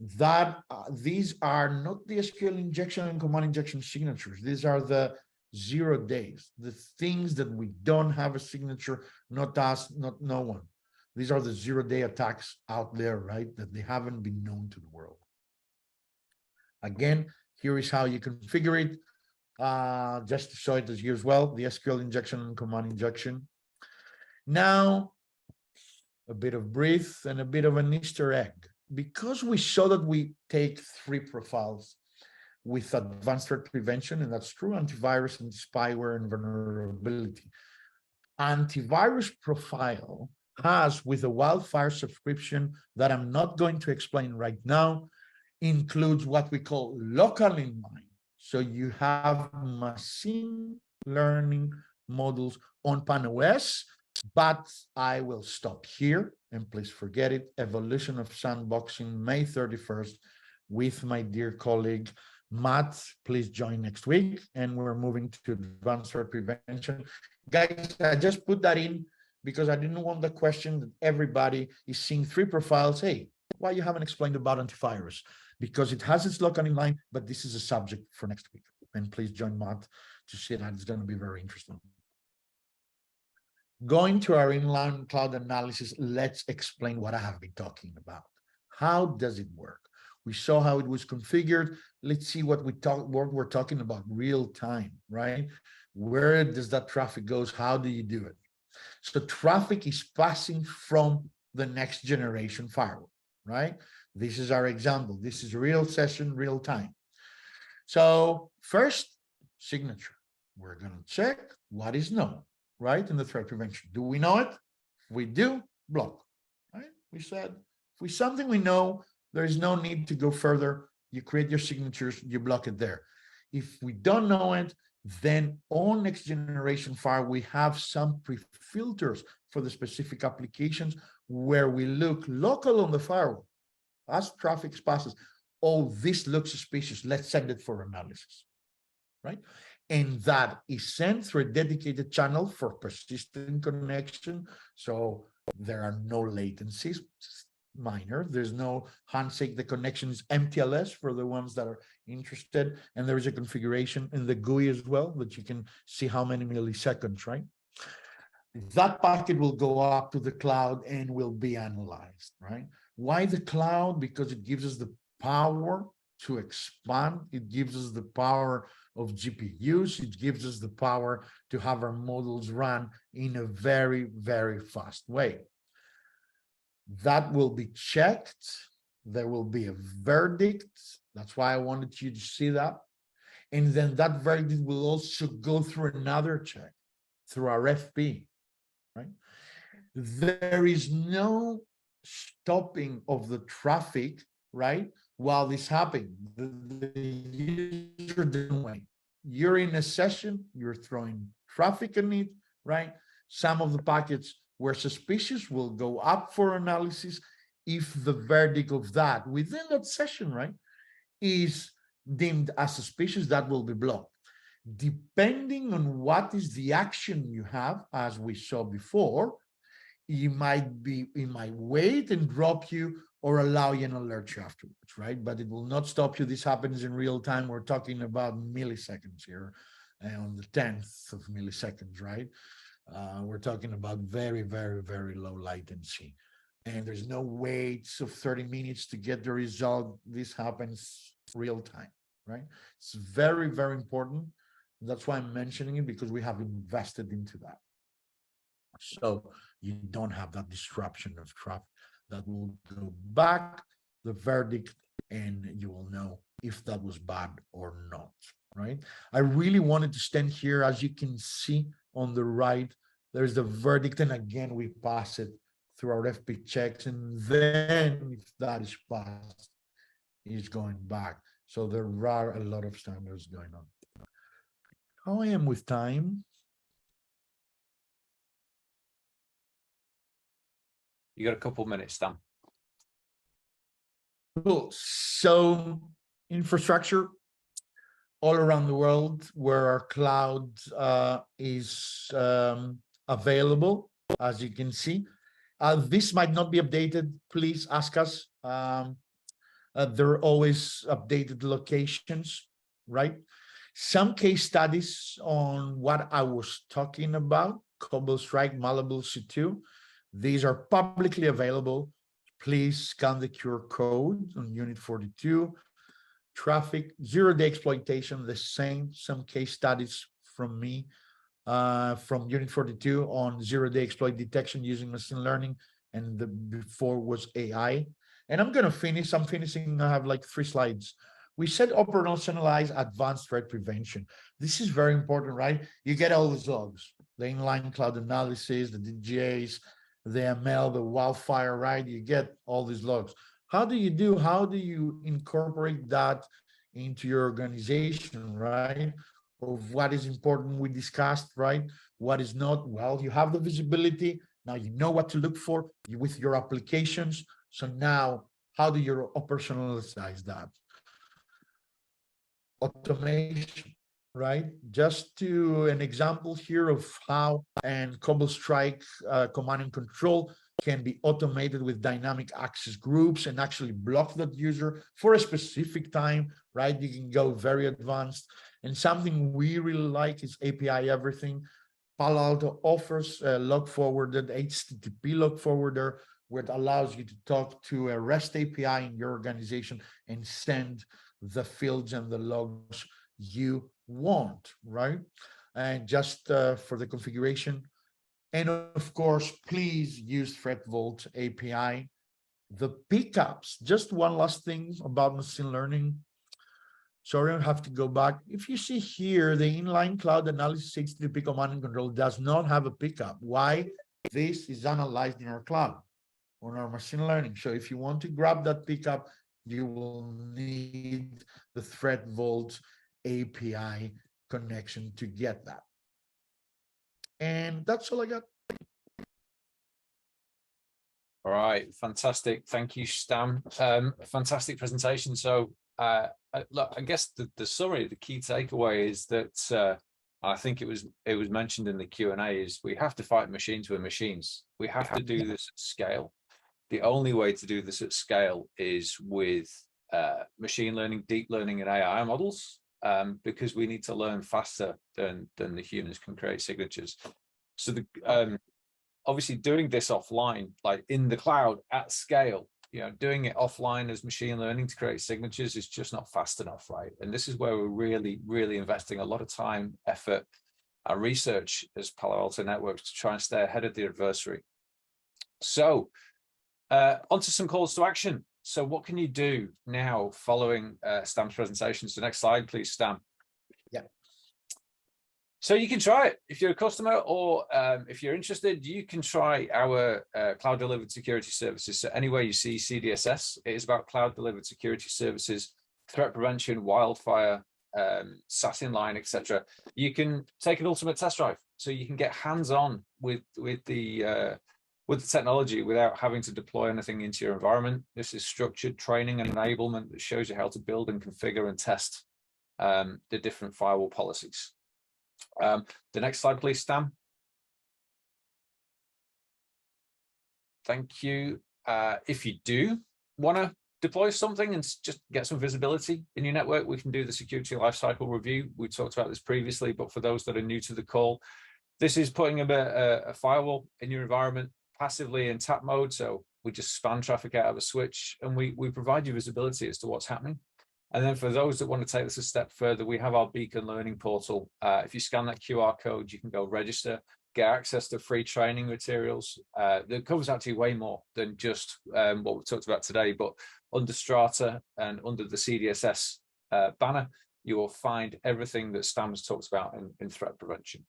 that these are not the SQL injection and command injection signatures. These are the 0 days, the things that we don't have a signature, not us, not no one. These are the 0-day attacks out there, right? That they haven't been known to the world. Again, here is how you configure it. Just to show it as you as well, the SQL injection and command injection. Now, a bit of brief and a bit of an Easter egg. Because we saw that we take 3 profiles with advanced threat prevention, and that's true, antivirus and spyware and vulnerability. Antivirus profile has, with a wildfire subscription that I'm not going to explain right now, includes what we call local inline. So you have machine learning models on PanOS, but I will stop here and please forget it. Evolution of sandboxing, May 31st, with my dear colleague, Matt. Please join next week. And we're moving to advanced threat prevention. Guys, I just put that in because I didn't want the question that everybody is seeing 3 profiles. Hey, why you haven't explained about antivirus? Because it has its local inline, but this is a subject for next week. And please join Matt to see that. It's going to be very interesting. Going to our inline cloud analysis, let's explain what I have been talking about. How does it work? We saw how it was configured. Let's see what we're talking about real time, right? Where does that traffic goes? How do you do it? So traffic is passing from the next generation firewall, right? This is our example. This is real session, real time. So first, signature. We're going to check what is known, right? In the threat prevention. Do we know it? If we do, block, right? We said, if we something we know, there is no need to go further. You create your signatures, you block it there. If we don't know it, Then on next generation fire, we have some pre-filters for the specific applications where we look local on the firewall as traffic passes. Oh, this looks suspicious. Let's send it for analysis, right? And that is sent through a dedicated channel for persistent connection. So there are no latencies, minor. There's no handshake. The connection is MTLS for the ones that are interested. And there is a configuration in the GUI as well that you can see how many milliseconds, right? That packet will go up to the cloud and will be analyzed, right? Why the cloud? Because it gives us the power to expand. It gives us the power of GPUs. It gives us the power to have our models run in a very, very fast way. That will be checked. There will be a verdict. That's why I wanted you to see that. And then that verdict will also go through another check through our FP, right? There is no stopping of the traffic, right? While this happens, the user doesn't wait. You're in a session, you're throwing traffic in it, right? Some of the packets were suspicious will go up for analysis if the verdict of that within that session, right, is deemed as suspicious, that will be blocked. Depending on what is the action you have, as we saw before, it might wait and drop you or allow you an alert you afterwards, right? But it will not stop you. This happens in real time. We're talking about milliseconds here, on the 10th of milliseconds, right? We're talking about very, very, very low latency. And there's no waits of 30 minutes to get the result. This happens real time, right? It's very, very important. That's why I'm mentioning it, because we have invested into that. So you don't have that disruption of traffic. That will go back, the verdict, and you will know if that was bad or not, right? I really wanted to stand here. As you can see on the right, there's the verdict, and again, we pass it through our FP checks, and then if that is passed, it's going back. So there are a lot of standards going on. How I am with time? You got a couple minutes, Dan. Cool. So infrastructure all around the world where our cloud is available, as you can see. This might not be updated. Please ask us. There are always updated locations, right? Some case studies on what I was talking about, CobbleStrike, Malleable C2. These are publicly available. Please scan the QR code on Unit 42. Traffic, zero-day exploitation, the same. Some case studies from me from Unit 42 on zero-day exploit detection using machine learning, and the before was AI. And I'm finishing, I have like 3 slides. We said operationalize advanced threat prevention. This is very important, right? You get all these logs, the inline cloud analysis, the DGAs, the ML, the wildfire, right? You get all these logs. How do you incorporate that into your organization, right? Of what is important, we discussed, right? What is not? Well, you have the visibility. Now you know what to look for with your applications. So now, how do you operationalize that? Automation, right? Just to an example here of how and CobbleStrike command and control can be automated with dynamic access groups and actually block that user for a specific time, right? You can go very advanced. And something we really like is API everything. Palo Alto offers a log forwarded HTTP log forwarder, where it allows you to talk to a REST API in your organization and send the fields and the logs you want, right? And just for the configuration. And of course, please use ThreatVault API. The pickups, just one last thing about machine learning. Sorry, I have to go back. If you see here, the inline cloud analysis HTTP command and control does not have a pickup. Why? This is analyzed in our cloud on our machine learning. So if you want to grab that pickup, you will need the ThreatVault API connection to get that. And that's all I got. All right, fantastic. Thank you, Stam. Fantastic presentation. So, look, I guess the summary, the key takeaway is that I think it was mentioned in the Q&A is we have to fight machines with machines. We have to do this at scale. The only way to do this at scale is with machine learning, deep learning, and AI models, because we need to learn faster than the humans can create signatures. So obviously doing this offline, like in the cloud at scale, doing it offline as machine learning to create signatures is just not fast enough, right? And this is where we're really, really investing a lot of time, effort, and research as Palo Alto Networks to try and stay ahead of the adversary. So onto some calls to action. So what can you do now following Stam's presentation? So next slide, please, Stam. Yeah. So you can try it if you're a customer, or if you're interested, you can try our cloud delivered security services. So anywhere you see CDSS, it is about cloud delivered security services, threat prevention, wildfire, SaaS Inline, etc. You can take an ultimate test drive, so you can get hands-on with the technology without having to deploy anything into your environment. This is structured training and enablement that shows you how to build and configure and test the different firewall policies. The next slide, please, Stam. Thank you. If you do want to deploy something and just get some visibility in your network, we can do the security lifecycle review. We talked about this previously, but for those that are new to the call, this is putting a firewall in your environment passively in tap mode. So we just span traffic out of a switch, and we provide you visibility as to what's happening. And then for those that want to take this a step further, we have our Beacon Learning Portal. If you scan that QR code, you can go register, get access to free training materials. That covers actually way more than just what we've talked about today, but under Strata and under the CDSS banner, you will find everything that Stam has talked about in threat prevention.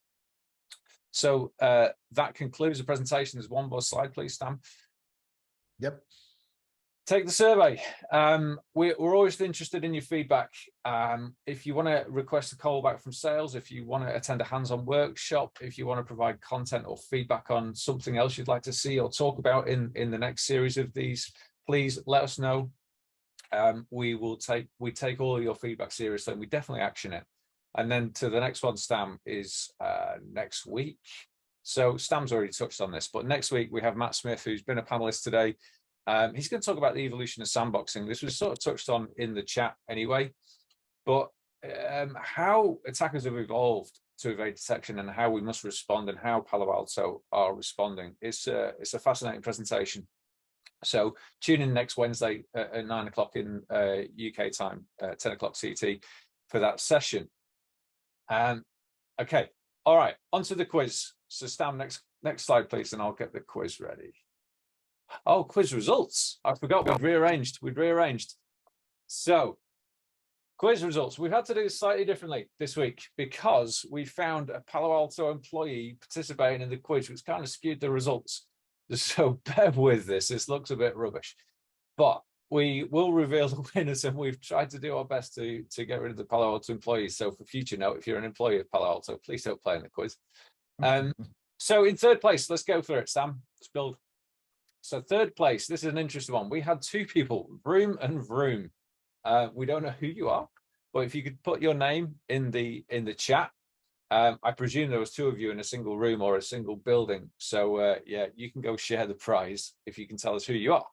So that concludes the presentation. There's one more slide, please, Stam. Yep. Take the survey. We're always interested in your feedback. If you want to request a call back from sales, if you want to attend a hands-on workshop, if you want to provide content or feedback on something else you'd like to see or talk about in the next series of these, please let us know. We take all of your feedback seriously, and we definitely action it. And then to the next one, Stam, is next week. So Stam's already touched on this, but next week we have Matt Smith, who's been a panelist today. He's going to talk about the evolution of sandboxing. This was sort of touched on in the chat anyway, but how attackers have evolved to evade detection and how we must respond and how Palo Alto are responding. It's a fascinating presentation. So tune in next Wednesday at 9 o'clock in UK time, 10 o'clock CT for that session. Okay, all right, onto the quiz. So Stam, next slide, please, and I'll get the quiz ready. Oh, quiz results. I forgot we'd rearranged. So quiz results. We've had to do this slightly differently this week because we found a Palo Alto employee participating in the quiz, which kind of skewed the results. So bear with this. This looks a bit rubbish, but we will reveal the winners, and we've tried to do our best to get rid of the Palo Alto employees. So for future note, if you're an employee of Palo Alto, please don't play in the quiz. So in third place, let's go for it, Sam. Let's build. So third place, this is an interesting one. We had two people, Vroom and Vroom. We don't know who you are, but if you could put your name in the chat. I presume there was two of you in a single room or a single building. So yeah, you can go share the prize if you can tell us who you are.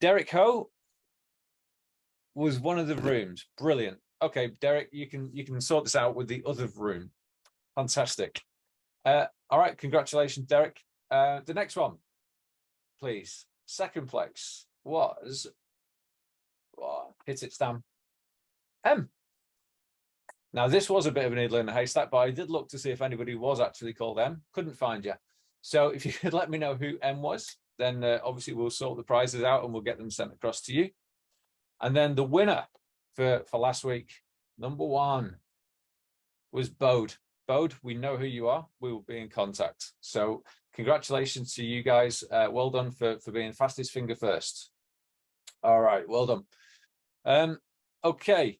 Derek Ho was one of the rooms. Brilliant. Okay, Derek, you can sort this out with the other room. Fantastic. All right, congratulations, Derek. The next one, please. Second place was, hit it, Stam. M. Now, this was a bit of a needle in a haystack, but I did look to see if anybody was actually called M. Couldn't find you. So if you could let me know who M was, then obviously we'll sort the prizes out and we'll get them sent across to you. And then the winner for last week, number one, was Bode. Bode, we know who you are. We will be in contact. So congratulations to you guys. Well done for being fastest finger first. All right, well done. Okay,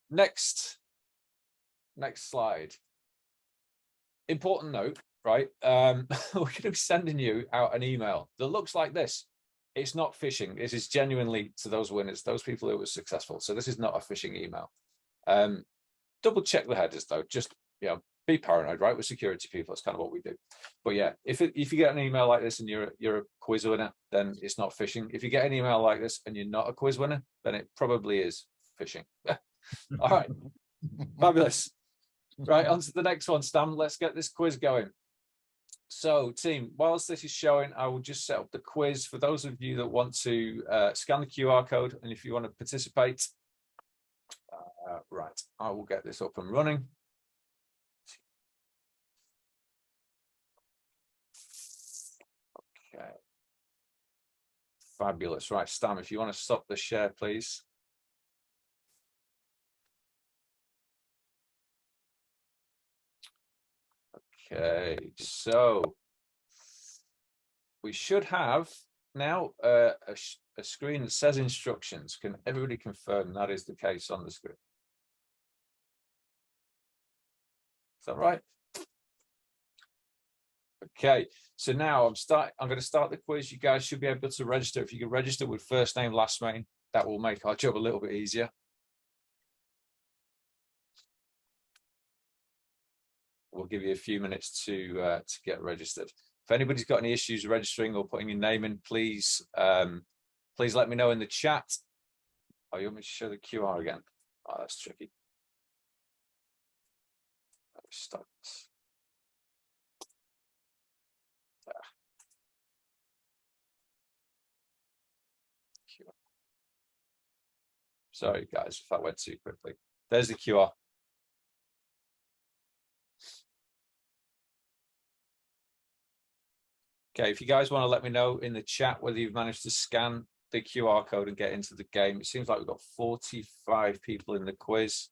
next next slide. Important note, right? We're going to be sending you out an email that looks like this. It's not phishing. This is genuinely to those winners, those people who were successful. So this is not a phishing email. Double check the headers though. Just, be paranoid, right? We're security people. That's kind of what we do. But yeah, if you get an email like this and you're a quiz winner, then it's not phishing. If you get an email like this and you're not a quiz winner, then it probably is phishing. All right, fabulous. Right, on to the next one, Stan. Let's get this quiz going. So, team, whilst this is showing, I will just set up the quiz for those of you that want to scan the QR code, and if you want to participate, right, I will get this up and running. Okay. Fabulous. Right, Stan, if you want to stop the share, please. Okay, so we should have now a screen that says instructions. Can everybody confirm that is the case on the screen? Is that right? Okay, so now I'm going to start the quiz. You guys should be able to register. If you can register with first name, last name, that will make our job a little bit easier. We'll give you a few minutes to get registered. If anybody's got any issues registering or putting your name in, please please let me know in the chat. Oh, you want me to show the QR again? Oh, that's tricky. Start. Sorry, guys, if that went too quickly. There's the QR. Okay, if you guys want to let me know in the chat whether you've managed to scan the QR code and get into the game. It seems like we've got 45 people in the quiz.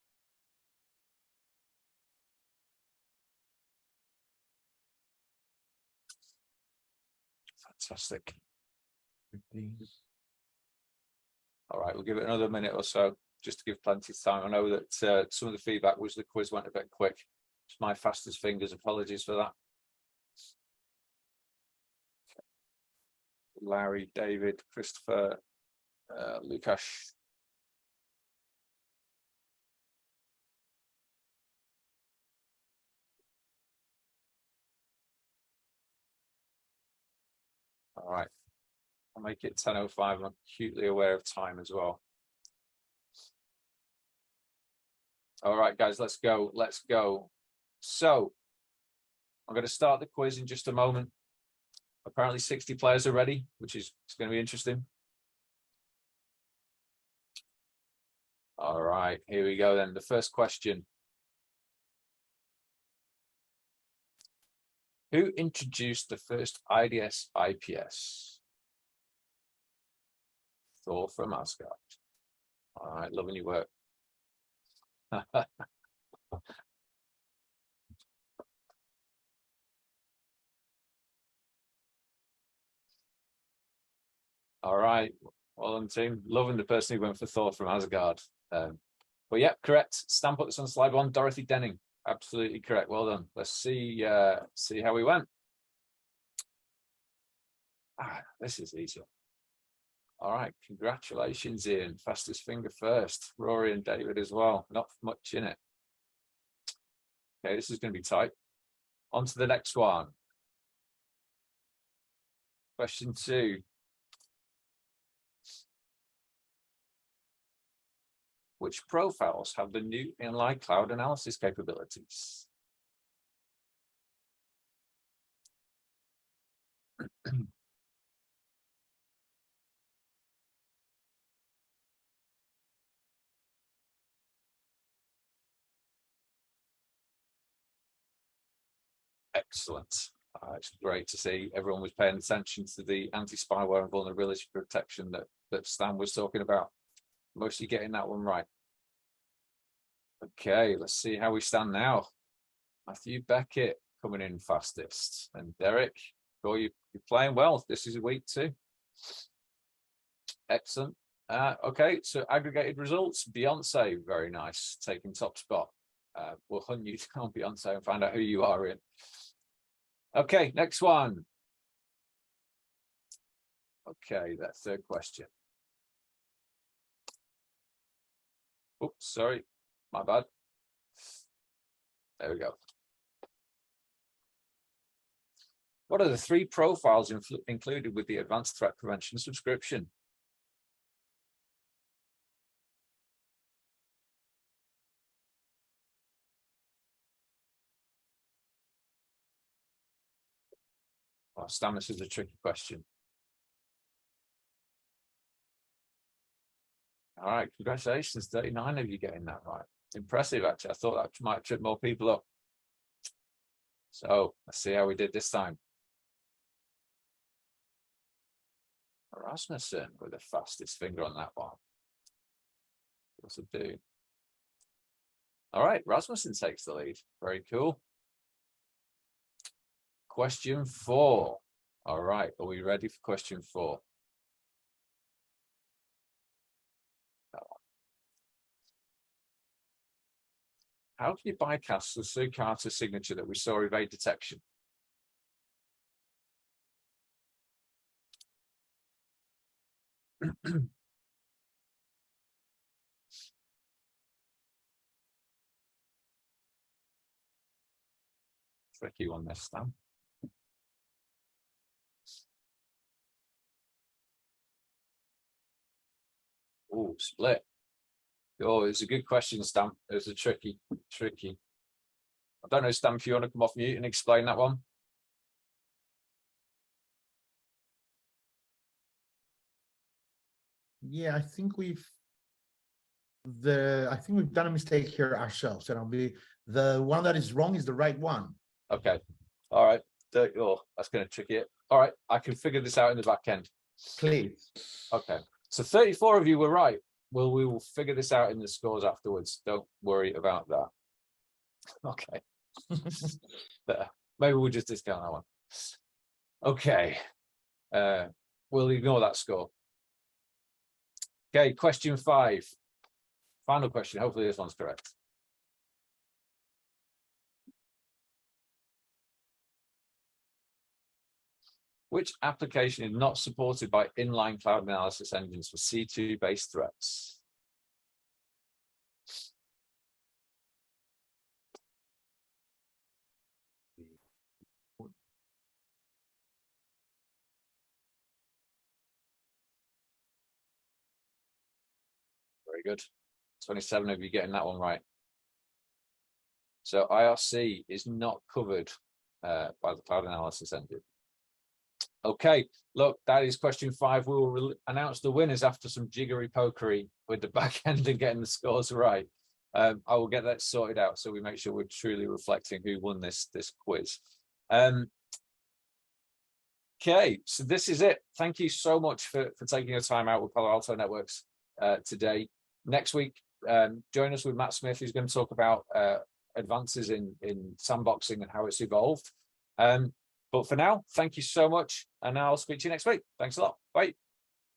Fantastic. All right, we'll give it another minute or so just to give plenty of time. I know that some of the feedback was the quiz went a bit quick. It's my fastest fingers. Apologies for that. Larry, David, Christopher, Lukash. All right, I'll make it 10:05. I'm acutely aware of time as well. All right, guys, let's go. Let's go. So I'm going to start the quiz in just a moment. Apparently 60 players are ready, which is going to be interesting. All right, here we go then. The first question. Who introduced the first IDS IPS? Thor from Asgard. All right, loving your work. All right, well done, team. Loving the person who went for Thor from Asgard. But yeah, correct. Stan put this on slide one. Dorothy Denning, absolutely correct. Well done. Let's see how we went. This is easy. All right, congratulations, Ian. Fastest finger first. Rory and David as well. Not much in it. Okay, this is going to be tight. On to the next one. Question 2. Which profiles have the new Inline cloud analysis capabilities? Excellent. It's great to see everyone was paying attention to the anti-spyware and vulnerability protection that Stan was talking about. Mostly getting that one right. Okay, let's see how we stand now. Matthew Beckett coming in fastest. And Derek, you're playing well. This is week 2. Excellent. Okay, so aggregated results. Beyonce, very nice, taking top spot. we'll hunt you down, Beyonce, and find out who you are in. Okay, next one. Okay, that third question. Oops, sorry, my bad. There we go. What are the 3 profiles included with the Advanced Threat Prevention subscription? Oh, Stan, this is a tricky question. All right, congratulations, 39 of you getting that right. Impressive, actually. I thought that might trip more people up. So let's see how we did this time. Rasmussen with the fastest finger on that one. What's it do? All right, Rasmussen takes the lead. Very cool. Question 4. All right, are we ready for question 4? How can you bypass the Sue-Carter signature that we saw evade detection? Tricky one this time. Oh, split. Oh, it's a good question, Stan. It was a tricky. I don't know, Stan, if you want to come off mute and explain that one. Yeah, I think we've done a mistake here ourselves, and the one that is wrong is the right one. Okay. All right. Oh, that's going to trick it. All right. I can figure this out in the back end. Please. Okay. So 34 of you were right. Well, we will figure this out in the scores afterwards. Don't worry about that. Okay. Maybe we'll just discount that one. Okay. We'll ignore that score. Okay, question 5. Final question. Hopefully this one's correct. Which application is not supported by inline cloud analysis engines for C2-based threats? Very good. 27 of you getting that one right. So IRC is not covered by the cloud analysis engine. Okay, look, that is question 5. We will announce the winners after some jiggery pokery with the back end and getting the scores right. I will get that sorted out so we make sure we're truly reflecting who won this quiz. Okay, so this is it. Thank you so much for taking your time out with Palo Alto Networks today. Next week, join us with Matt Smith, who's going to talk about advances in sandboxing and how it's evolved. But for now, thank you so much, and I'll speak to you next week. Thanks a lot. Bye.